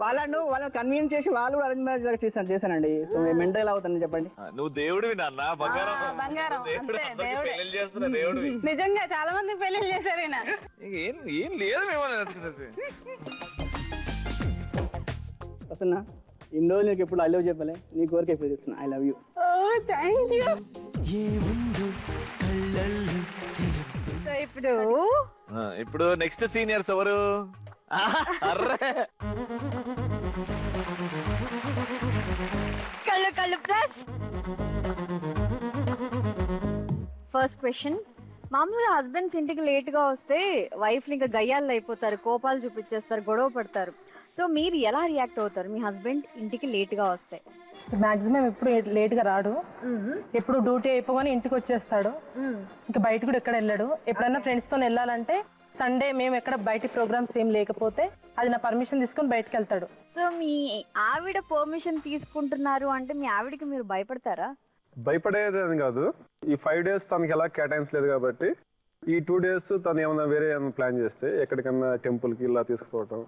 వాళ్ళని కన్వీన్స్ చేసి వాళ్ళు కూడా అరేంజ్ మ్యారేజ్ చేశానండి. సో మెంటల్ అవుతుంది చెప్పండి. నువ్వు దేవుడివి నాన్న, బంగారం. నిజంగా చాలా మంది పెళ్లి చేశారు. ఏం లేదు వస్తున్నా ఇన్ని రోజులు నీకు ఎప్పుడు ఐ లవ్ చెప్పలే, నీ కోరిక ఎప్పుడు చేస్తున్నా I love you. Thank you. ఇప్పుడు నెక్స్ట్ సీనియర్స్ ఎవరు? కళ్ళు ప్లస్. ఫస్ట్ క్వశ్చన్, మామూలుగా హస్బెండ్స్ ఇంటికి లేట్ గా వస్తే వైఫ్ ఇంకా గయ్యాళ్ళు అయిపోతారు, కోపాలు చూపించేస్తారు, గొడవ పడతారు. సో మీరు ఎలా రియాక్ట్ అవుతారు మీ హస్బెండ్ ఇంటికి లేట్ గా వస్తే? మాక్సిమం ఎప్పుడు లేట్ గా రాడు, ఎప్పుడు డ్యూటీ అయిపోగానే ఇంటికి వచ్చేస్తాడు. ఇంకా బయట కూడా ఎక్కడ వెళ్ళాడు. ఎప్పుడైనా ఫ్రెండ్స్ తో వెళ్ళాలంటే సండే మేము ఎక్కడ బయట ప్రోగ్రామ్స్ ఏం లేకపోతే అది నా పర్మిషన్ తీసుకొని బయటకు వెళ్తాడు. సో మీ ఆవిడ పర్మిషన్ తీసుకుంటున్నారు అంటే మీ ఆవిడకి మీరు భయపడతారా? భయపడేది అని కాదు, ఈ 5 days తనకి ఎలా కేటాయించలేదు కాబట్టి ఈ 2 days తను ఏమైనా వేరే ఏమైనా ప్లాన్ చేస్తే ఎక్కడికన్నా టెంపుల్ కి ఇలా తీసుకుపోవటం,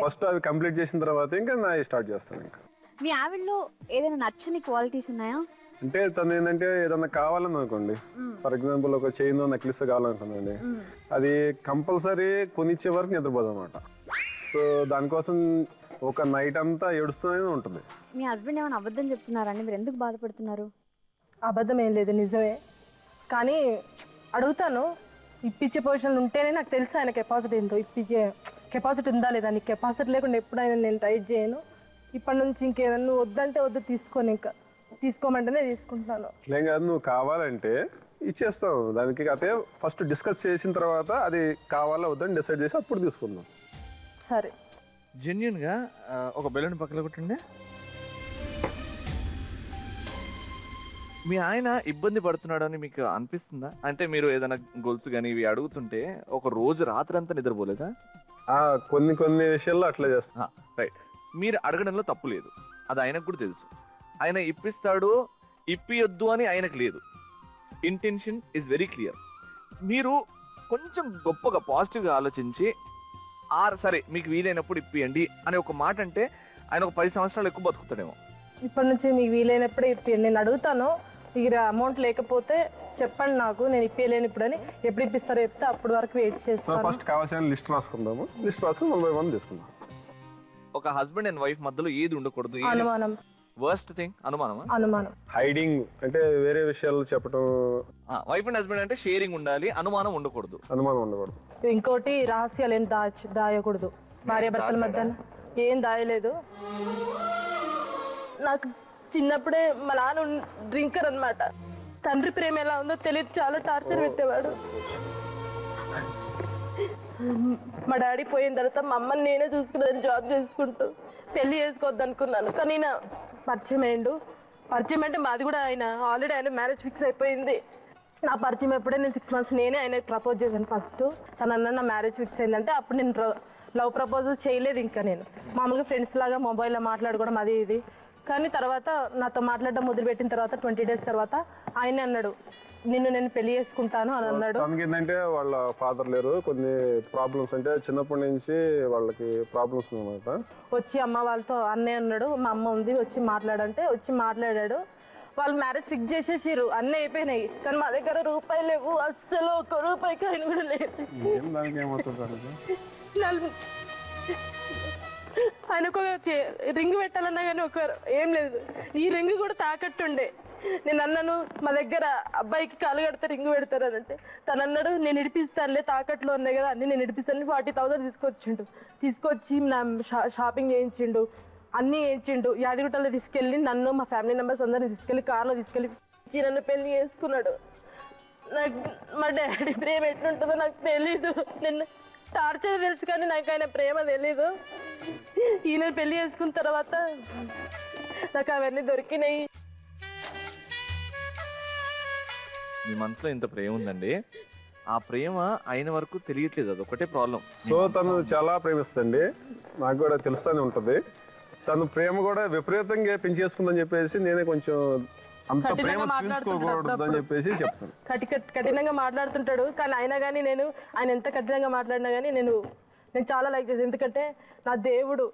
ఫస్ట్ అవి కంప్లీట్ చేసిన తర్వాత ఇంకా నా స్టార్ట్ చేస్తాను. ఇంకా మీ ఆవిడలో ఏదైనా నచ్చని క్వాలిటీస్ ఉన్నాయా? అంటే తను ఏంటంటే ఏదన్నా కావాలని అనుకోండి, ఫర్ ఎగ్జాంపుల్ ఒక చైన్ నెక్లెస్ కావాలనుకోండి, అది కంపల్సరీ కొనిచ్చే వరకు నిద్రపోదు అనమాట. సో దానికోసం ఒక నైట్ అంతా ఏడుస్తూనే ఉంటుంది. మీ హస్బెండ్ ఏమైనా అబద్ధం చెప్తున్నారండి? మీరు ఎందుకు బాధపడుతున్నారు? అబద్ధం ఏం లేదు, నిజమే. కానీ అడుగుతాను, ఇప్పించే పొజిషన్ ఉంటేనే నాకు తెలుసు ఆయన కెపాసిటీ ఏంటో. ఇప్పించే కెపాసిటీ ఉందా లేదా, నీకు కెపాసిటీ లేకుండా ఎప్పుడైనా నేను ట్రై చేయను. ఇప్పటి నుంచి ఇంకేదన్నా నువ్వు వద్దంటే వద్దు, తీసుకోను, ఇంకా తీసుకోమంటేనే తీసుకుంటున్నాను. ఏం కాదు, నువ్వు కావాలంటే ఇచ్చేస్తాం. దానికి అయితే ఫస్ట్ డిస్కస్ చేసిన తర్వాత అది కావాలా వద్దని డిసైడ్ చేసి అప్పుడు తీసుకుందాం. సరే. జెన్యున్గా ఒక బెలూన్ పక్కన కొట్టండి. మీ ఆయన ఇబ్బంది పడుతున్నాడని మీకు అనిపిస్తుందా? అంటే మీరు ఏదైనా గొలుసు కానీ ఇవి అడుగుతుంటే ఒక రోజు రాత్రి అంతా నిద్రపోలేదా? కొన్ని విషయాల్లో అట్లా చేస్తా. రైట్. మీరు అడగడంలో తప్పు లేదు, అది ఆయనకు కూడా తెలుసు. ఆయన ఇప్పిస్తాడు, ఇప్పియొద్దు అని ఆయనకు లేదు. Intention is very clear. మీరు కొంచెం గొప్పగా పాజిటివ్గా ఆలోచించి సరే మీకు వీలైనప్పుడు ఇప్పియండి అని ఒక మాట అంటే ఆయన ఒక 10 సంవత్సరాలు ఎక్కువ బతుకుతాడేమో. ఇప్పటి నుంచి మీకు వీలైనప్పుడే ఇప్పియండి. నేను అడుగుతాను, దగ్గర అమౌంట్ లేకపోతే చెప్పండి నాకు, నేను ఇప్పలేను ఇప్పుడని. ఎప్పుడు ఇప్పిస్తారో చెప్తే అప్పటి వరకు వెయిట్ చేస్తాను. ఫస్ట్ కావాల్సిన లిస్ట్ రాసుకుందాము. లిస్ట్ రాసుకుని 1 by 1 తీసుకుందాం. ఒక హస్బెండ్ అండ్ వైఫ్ మధ్యలో ఏది ఉండకూడదు? అనుమానం. వర్స్ట్ థింగ్ అనుమానమా? అనుమానం. హైడింగ్ అంటే వేరే విషయాలు చెప్పడం. వైఫ్ అండ్ హస్బెండ్ అంటే షేరింగ్ ఉండాలి, అనుమానం ఉండకూడదు. అనుమానం ఉండకూడదు. ఇంకోటి రహస్యాలు ఏం దాయకూడదు. భార్య భర్తల మధ్య ఏం దాయలేదు. నాకు చిన్నప్పుడే మా నాన్న డ్రింకర్ అనమాట. తండ్రి ప్రేమ ఎలా ఉందో తెలియదు, చాలా టార్చర్ పెట్టేవాడు. మా డాడీ పోయిన తర్వాత మా అమ్మని నేనే చూసుకున్నాను, జాబ్ చేసుకుంటూ. పెళ్లి చేసుకోవద్దు అనుకున్నాను, కానీ నా పరిచయం అయ్యిండు. పరిచయం అంటే మాది కూడా ఆయన ఆల్రెడీ ఆయన మ్యారేజ్ ఫిక్స్ అయిపోయింది. నా పరిచయం ఎప్పుడే నేను 6 months నేనే ఆయన ప్రపోజ్ చేశాను ఫస్ట్. తను అన్న నా మ్యారేజ్ ఫిక్స్ అయిందంటే అప్పుడు నేను లవ్ ప్రపోజల్ చేయలేదు. ఇంకా నేను మామూలుగా ఫ్రెండ్స్ లాగా మొబైల్లో మాట్లాడుకోవడం అది ఇది. కానీ తర్వాత నాతో మాట్లాడడం మొదలుపెట్టిన తర్వాత 20 days తర్వాత ఆయన అన్నాడు, నేను పెళ్లి చేసుకుంటాను అని అన్నాడు. ఏంటంటే వాళ్ళ ఫాదర్ లేరు, కొన్ని ప్రాబ్లమ్స్, అంటే చిన్నప్పటి నుంచి వాళ్ళకి ప్రాబ్లమ్స్ అన్నమాట. వచ్చి అమ్మ వాళ్ళతో అన్నయ్య అన్నాడు, మా అమ్మ ఉంది వచ్చి మాట్లాడంటే వచ్చి మాట్లాడాడు. వాళ్ళు మ్యారేజ్ ఫిక్స్ చేసేసారు, అన్నీ అయిపోయినాయి. కానీ మా దగ్గర రూపాయలు లేవు, అస్సలు 1 రూపాయికి ఆయన కూడా లేదు. ఆయనకు రింగ్ పెట్టాలన్నా కానీ ఏం లేదు. ఈ రింగ్ కూడా తాకట్టుండే. నేను అన్నాను, మా దగ్గర అబ్బాయికి కాలు కడితే రింగ్ పెడతారు అని అంటే తను అన్నాడు, నేను ఇడిపిస్తానులే, తాకట్లో ఉన్నాయి కదా అన్నీ నేను ఇడిపిస్తాను. 40,000 తీసుకొచ్చి నా షాపింగ్ చేయించిండు, అన్నీ చేయించిండు. యాదగిరిగుట్టలో తీసుకెళ్ళి నన్ను మా ఫ్యామిలీ మెంబర్స్ అందరినీ తీసుకెళ్ళి కార్లో తీసుకెళ్ళి నన్ను పెళ్లి చేసుకున్నాడు. నాకు మా డాడీ ప్రేమ ఎట్లుంటుందో నాకు తెలీదు. నేను టార్చర్ తెలుసు కానీ నాకు ఆయన ప్రేమ తెలీదు. ఈయన పెళ్లి చేసుకున్న తర్వాత నాకు అవన్నీ దొరికినాయి. మీ మనసులో ఇంత ప్రేమ ఉందండి, ఆ ప్రేమ అయిన వరకు తెలియట్లేదు, అది ఒకటే ప్రాబ్లం. సో తను చాలా ప్రేమిస్తుంది, నాకు కూడా తెలుస్తూనే ఉంటుంది. తను ప్రేమ కూడా విపరీతంగా పెంచేసుకుందని చెప్పేసి నేనే కొంచెం అంత ప్రేమ తీసుకోకూడదు అని చెప్పేసి చెప్తాను. కఠినంగా మాట్లాడుతుంటాడు, కానీ అయినా కానీ ఆయన ఎంత కఠినంగా మాట్లాడినా కానీ నేను చాలా లైక్ చేసాను. ఎందుకంటే నా దేవుడు.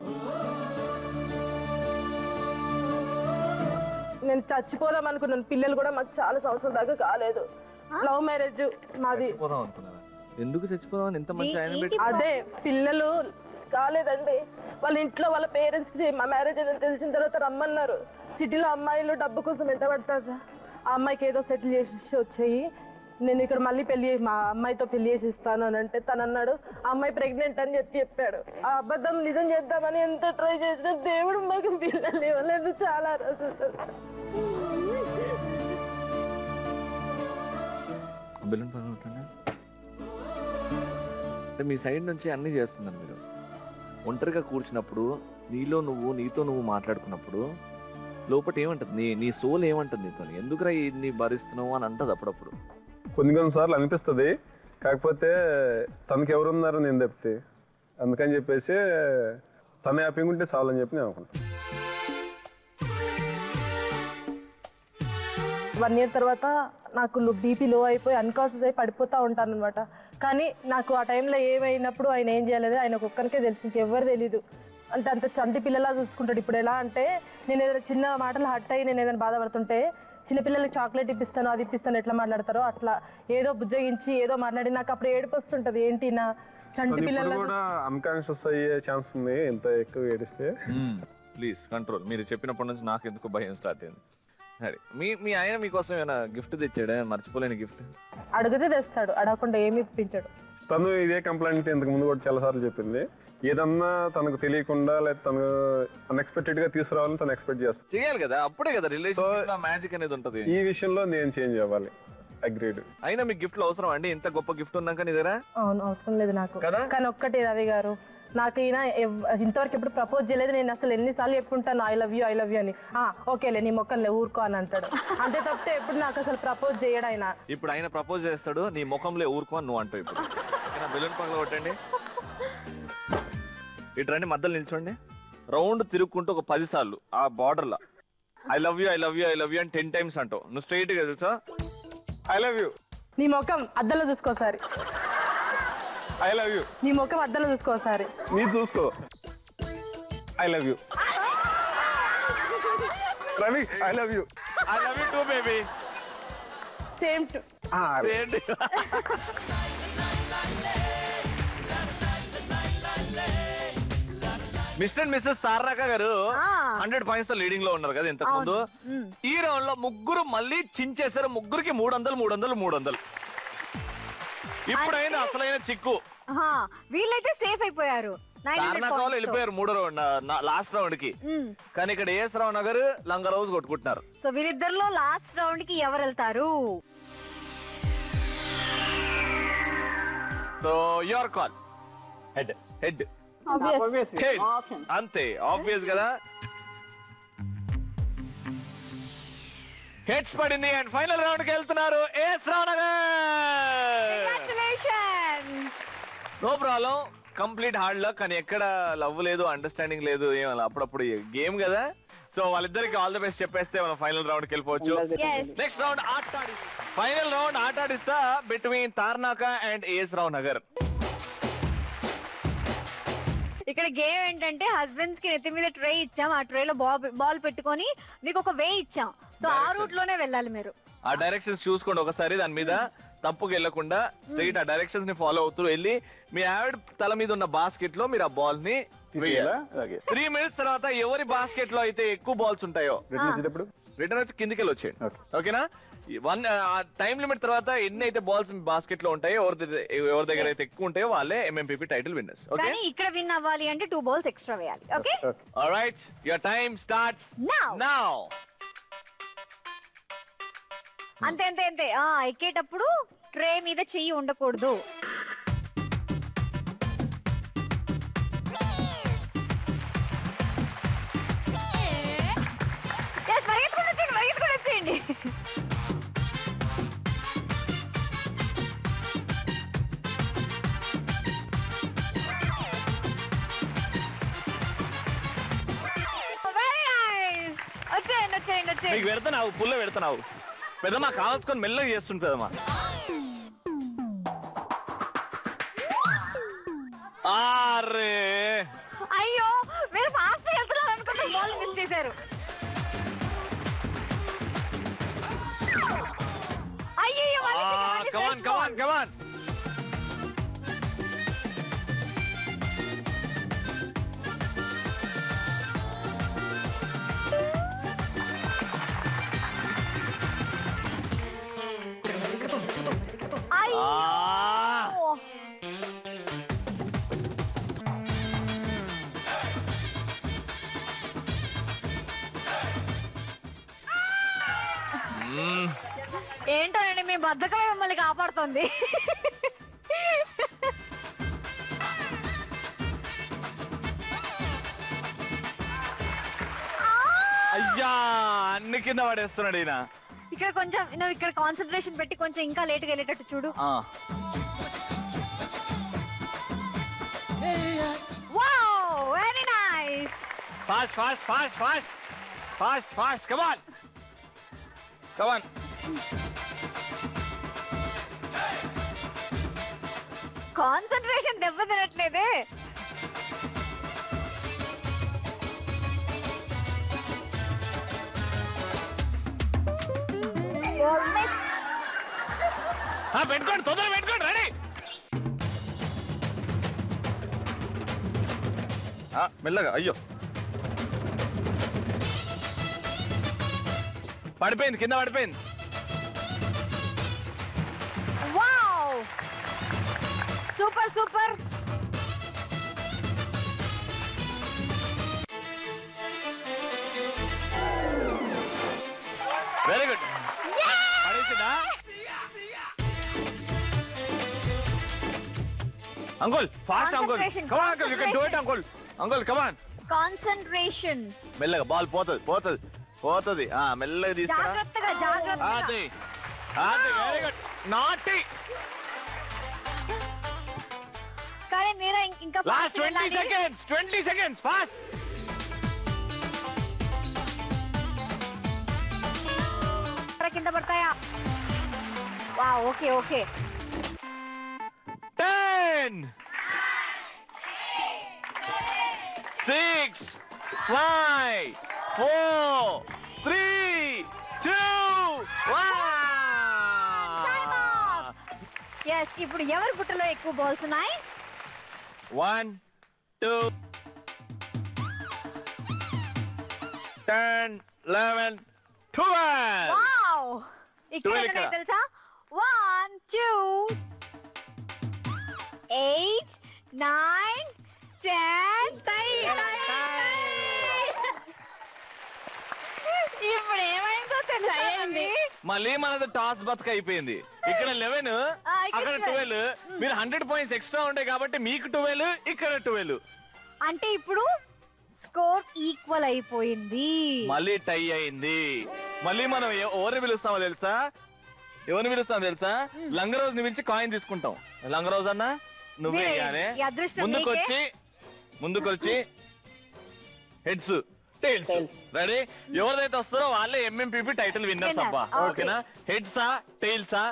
నేను చచ్చిపోదాం అనుకున్నాను. పిల్లలు కూడా మాకు చాలా సంవత్సరాల దాకా కాలేదు. లవ్ మ్యారేజ్ మాది. ఎందుకు చచ్చిపోదాం? ఎంత మంచి ఆయన. అదే పిల్లలు కాలేదండి. వాళ్ళ ఇంట్లో వాళ్ళ పేరెంట్స్కి మా మ్యారేజ్ ఏదని తెలిసిన తర్వాత రమ్మన్నారు. సిటీలో అమ్మాయిలు డబ్బు కోసం ఎంత పడతారు? ఆ అమ్మాయికి ఏదో సెటిల్ చేసి వచ్చేయి, నేను ఇక్కడ మళ్ళీ మా అమ్మాయితో పెళ్లి చేసి ఇస్తాను అని అంటే తను అన్నాడు, ఆ అమ్మాయి ప్రెగ్నెంట్ అని చెప్పాడు. ఆ అబద్ధం నిజం చేద్దామని ఎంత ట్రై చేసినా దేవుడు మాకు పిల్లలు ఇవ్వలేదు. చాలా రోజులు అంటే మీ సైడ్ నుంచి అన్నీ చేస్తున్నాను. మీరు ఒంటరిగా కూర్చున్నప్పుడు నీతో నువ్వు మాట్లాడుకున్నప్పుడు లోపల ఏమంటుంది? నీ సోల్ ఏమంటుంది నీతో? ఎందుకురా నీ భరిస్తున్నావు అని అంటది అప్పుడప్పుడు. కొన్నిసార్లు అనిపిస్తుంది, కాకపోతే తనకి ఎవరున్నారు నేను చెప్తే, అందుకని చెప్పేసి తన హ్యాపీగా ఉంటే చాలు అని చెప్పి నేను అనుకుంటాను. 1 year తర్వాత నాకు బీపీ లో అయిపోయి అన్కాన్షియస్ అయి పడిపోతూ ఉంటాను అనమాట. కానీ నాకు ఆ టైంలో ఏమైనప్పుడు ఆయన ఏం చేయలేదు, ఆయన ఒక్కరికే తెలిసి ఇంకెవ్వరు తెలీదు. అంటే అంత చంటి పిల్లలా చూసుకుంటాడు. ఇప్పుడు ఎలా అంటే నేను ఏదైనా చిన్న మాటలు హట్ అయ్యి నేను ఏదైనా బాధపడుతుంటే చిన్నపిల్లలకి చాక్లెట్ ఇప్పిస్తాను, అది ఇప్పిస్తాను, ఎట్లా మాట్లాడతారో అట్లా ఏదో బుజ్జగించి ఏదో మాట్లాడి నాకు అప్పుడు ఏడుపు వస్తుంటది. ఏంటి నా చంటి పిల్లలు కూడా అన్కాన్షియస్ అయ్యే ఛాన్స్ ఉంది ఎంత ఎక్కువ ఏడిస్తే. Please control. మీరు చెప్పినప్పటి నుంచి నాకు ఎందుకు భయం స్టార్ట్ అయింది. మీ ఆయన మీకోసం ఏమైనా గిఫ్ట్ తెచ్చాడా? మర్చిపోలేని గిఫ్ట్ అడిగితే తెస్తాడు, అడగకుండా ఏమి ఇప్పించాడు. తను ఇదే కంప్లైంట్ ఇంతకు ముందు కూడా చాలా సార్లు చెప్పింది. ఏదన్నా తనకు తెలియకుండా లేదా తను అన్ఎక్స్పెక్టెడ్ గా తీసుకురావాలని తను ఎక్స్పెక్ట్ చేస్తాను. చేయాలి కదా, అప్పుడే కదా రిలేషన్షిప్ లో మ్యాజిక్ అనేది ఉంటది. ఈ విషయంలో నేను చేంజ్ అవ్వాలి. అగ్రీడ్. అయినా మీకు గిఫ్ట్లు అవసరం అండి? ఇంత గొప్ప గిఫ్ట్ ఉన్నాక నీ దగ్గర? అవును, అవసరం లేదు నాకు. కానీ ఒక్కటి రవి గారు, నాకు ఈయన ఇంతవరకు ఎప్పుడు ప్రపోజ్ చేయలేదు. నేను అసలు ఎన్నిసార్లు చెప్పుకుంటాను ఐ లవ్ యూ అని. ఓకేలే నీ మొక్కలే ఊరుకో అని అంటాడు. అంతే తప్పితే ఎప్పుడు నాకు అసలు ప్రపోజ్ చేయడు ఆయన. ఇప్పుడు ఆయన ప్రపోజ్ చేస్తాడు, నీ ముఖంలో ఊరుకో అని నువ్వు అంటావు. ఇప్పుడు బెలూన్ పగల కొట్టండి, ఇటు రండి, మధ్యలో నిల్చోండి, రౌండ్ తిరుగుకుంటూ ఒక 10 సార్లు ఆ బార్డర్ లో ఐ లవ్ యూ అని 10 times అంటావు. నువ్వు స్ట్రైట్ గా తెలుసా ఐ లవ్ యూ. నీ ముఖం అద్దంలో చూసుకోసారి. I love you. నీ ముఖం అద్దంలో చూసుకోసారి. నీ చూసుకో. I love you. Ravi I love you. I love you too baby. Same to mister and Mrs Taraka గారు 100 points తో లీడింగ్ లో ఉన్నారు కదా ఇంతకు ముందు. ఈ రౌండ్ లో ముగ్గురు మళ్ళీ చించేశారు. ముగ్గురికి 300. ఇప్పుడైనా అసలైన చిక్కు. వీళ్ళైతే సేఫ్ అయిపోయారు. వెళ్ళిపోయారు 3వ రౌండ్, లాస్ట్ రౌండ్ కి. కానీ ఇక్కడ ఏఎస్ రావు నగర్ లంగర్ హౌస్ కొట్టుకుంటున్నారు. సో వీరిద్దరిలో లాస్ట్ రౌండ్ కి ఎవరు వెళ్తారు? So your call. హెడ్ అంతే, ఆబ్వియస్ కదా. హెడ్స్ పడింది అండ్ ఫైనల్ రౌండ్ కి వెళ్తున్నారు A S Rao Nagar. No problem, complete hard luck. కానీ ఎక్కడ లవ్ లేదు, అండర్స్టాండింగ్ లేదు, ఏమన్నా అప్పుడప్పుడు గేమ్ కదా. సో వాళ్ళిద్దరికి ఆల్ ది బెస్ట్ చెప్పేస్తే మనం ఫైనల్ రౌండ్ కి వెళ్ళిపోవచ్చు. నెక్స్ట్ రౌండ్ ఫైనల్ రౌండ్ ఆటాడిస్తా between Tarnaka and A S Rao Nagar. ఇక్కడ గేమ్ ఏంటంటే హస్బెండ్స్ కి నెత్తి మీద ట్రే ఇచ్చాం, ఆ ట్రే లో బాల్ పెట్టుకొని మీకు ఒక వే ఇచ్చాం. సో ఆ రూట్ లోనే వెళ్ళాలి మీరు. ఆ డైరెక్షన్స్ చూసుకోండి ఒకసారి, దాని మీద తప్పుకు వెళ్లకుండా స్ట్రైట్ ఆ డైరెక్షన్స్ ని ఫాలో అవుతూ వెళ్ళి మీ ఆవిడ తల మీద ఉన్న బాస్కెట్ లో మీరు ఆ బాల్ ని 3 minutes తర్వాత ఎవరి బాస్కెట్ లో అయితే ఎక్కువ బాల్స్ ఉంటాయో రిటర్న్ వచ్చి కిందికి వెళ్ళి వచ్చేయండి. ఓకేనా? టైం లిమిట్ తర్వాత ఎన్ని అయితే బాల్స్ బాస్కెట్ లో ఉంటాయో ఎవరి దగ్గర అయితే ఎక్కువ ఉంటాయో వాళ్ళే ఎంఎంపీపీ టైటిల్ విన్నర్స్. ఓకే, ఇక్కడ విన్ అవ్వాలి అంటే 2 balls ఎక్స్ట్రా వేయాలి. Okay, alright, your time starts now. అంతే. ఎక్కేటప్పుడు ట్రే మీద చెయ్యి ఉండకూడదు. పరిగెత్తుకుని వచ్చేయండి. నీకు పెడతావు, పుల్ల పెడతావు, పెద్దమ్మా కావాల్సుకొని మెల్లగా చేస్తుంది పెద్దమ్మా. అయ్యో, మీరు ఫాస్ట్ వెళ్తున్నారు అనుకుంటే బాల్ మిస్ చేశారు. అయ్యో, కమాన్. ఏంటోనండి, మీ బద్ధకమే మిమ్మల్ని కాపాడుతుంది. అయ్యా, అన్ని కింద పడేస్తున్నాడు ఈయన. ఇక్కడ కొంచెం నువ్వు ఇక్కడ కాన్సన్ట్రేషన్ పెట్టి కొంచెం ఇంకా లేట్ గా వెళ్ళేటట్టు చూడు. Wow, very nice. ఫాస్ట్ కమాన్. కాన్సన్ట్రేషన్ దెబ్బ తినట్లేదే. పెట్టుకోండి, తొందరగా పెట్టుకోండి, రెడీ. మెల్లగా. అయ్యో, పడిపోయింది, కింద పడిపోయింది. Wow super super. Very good. పడేసిందా uncle? Fast uncle, come on uncle, you can do it uncle. Uncle come on. Concentration. మెల్లగా బాల్ పోతది పోతది పోతది. మెల్లగా తీసుకురా. జాగ్రత్తగా జాగ్రత్తగా. అది అది వెరీ గుడ్. నాటి కానీ మీరా ఇంకా లాస్ట్ 20 seconds 20 seconds ఫాస్ట్. కింద పడతాయా? వా ఓకే ఓకే. 10 6 5 4 3 2 1. yes ఇప్పుడు ఎవరి బుట్టలో ఎక్కువ బాల్స్ ఉన్నాయి? 1 2 10 11 12. వావ్ ఇక్కడ తెలుసా? 1 2 8 9 10. ఇప్పుడు ఏమైందో తెలుసా? మళ్ళీ మనది టాస్ బతుక అయిపోయింది. ఇక్కడ 11 అక్కడ 12. మీరు 100 పాయింట్స్ ఎక్స్ట్రా ఉంటాయి కాబట్టి మీకు 12 ఇక్కడ 12. అంటే ఇప్పుడు స్కోర్ ఈక్వల్ అయిపోయింది. మళ్ళీ టై అయింది. మళ్ళీ మనం ఎవరిని పిలుస్తామో తెలుసా? ఎవరిని పిలుస్తామో తెలుసా? లంగరోజ్ ని పిలిచి కాయిన్ తీసుకుంటాం. లంగరోజ్ అన్న నువ్వే ముందుకొచ్చి హెడ్స్ టైల్స్ రెడీ. ఎవరిదైతే వస్తారో వాళ్ళే ఎంఎంపీపీ టైటిల్ విన్నర్స్ అబ్బా. ఓకేనా? హెడ్సా టైల్సా?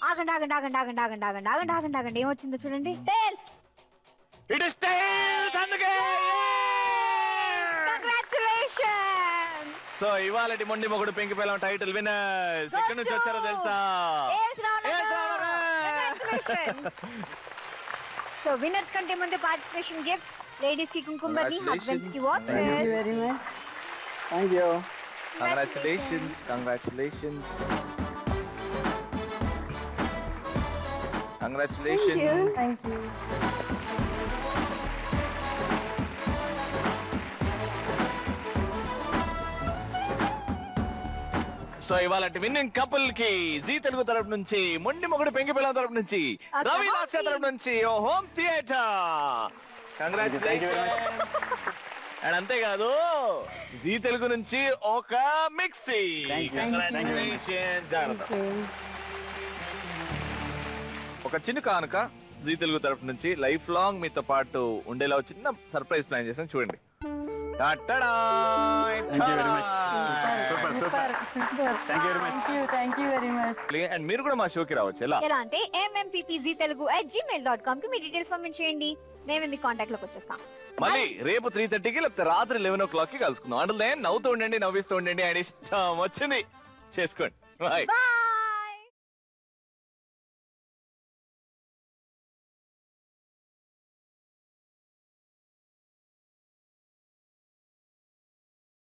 ఆగండి ఆగండి ఆగండి ఆగండి ఆగండి ఆగండి ఆగండి ఆగండి ఆగండి ఏమొచ్చిందో చూడండి. టైల్స్. It is tiles. అందుకే కంగ్రాచులేషన్స్. సో ఇవాళ మొండి మొగుడు పెంకి పిల్లం టైటిల్ విన్నర్స్ ఎక్కడి నుంచి వచ్చారో తెలుసా? సో విన్నర్స్ కంటే ముందు పార్టిసిపేషన్ గిఫ్ట్స్. లేడీస్ కి కుంకుమ బర్నీ, హస్బెండ్స్ కి watch. Thank you very much. Thank you. Congratulations congratulations congratulations. Thank you. So ఇవాళ విన్నింగ్ కపుల్ కి జీ తెలుగు తరపు నుంచి, మొండి మొగుడు పెంకి పిల్లల తరపు నుంచి, రవి లాస్య తరపు నుంచి హోమ్ థియేటర్. కంగ్రాచులేషన్స్. అండ్ అంతేకాదు జీ తెలుగు నుంచి ఒక మిక్సీ. కంగ్రాచులేషన్స్. ఒక చిన్న కానుక జీ తెలుగు తరపు నుంచి లైఫ్ లాంగ్ మీతో పాటు ఉండేలా చిన్న సర్ప్రైజ్ ప్లాన్ చేసాం. చూడండి. Thank you very much. And మీరు కూడా మా షోకి రావచ్చు. ఎలా అంటే mmppztelugu@gmail.com కి మీ డీటెయిల్స్ పంపించండి చేయండి. మేము మీ కాంటాక్ట్ లోకి వచ్చేస్తాం. మళ్ళీ రేపు 3:30కి లేకపోతే రాత్రి 11 o'clock కి కలుసుకుందాం. అంటే నవ్వుతూ ఉండండి, నవ్విస్తూ ఉండండి. అండ్ ఇష్టం వచ్చింది చేసుకోండి. బాయ్.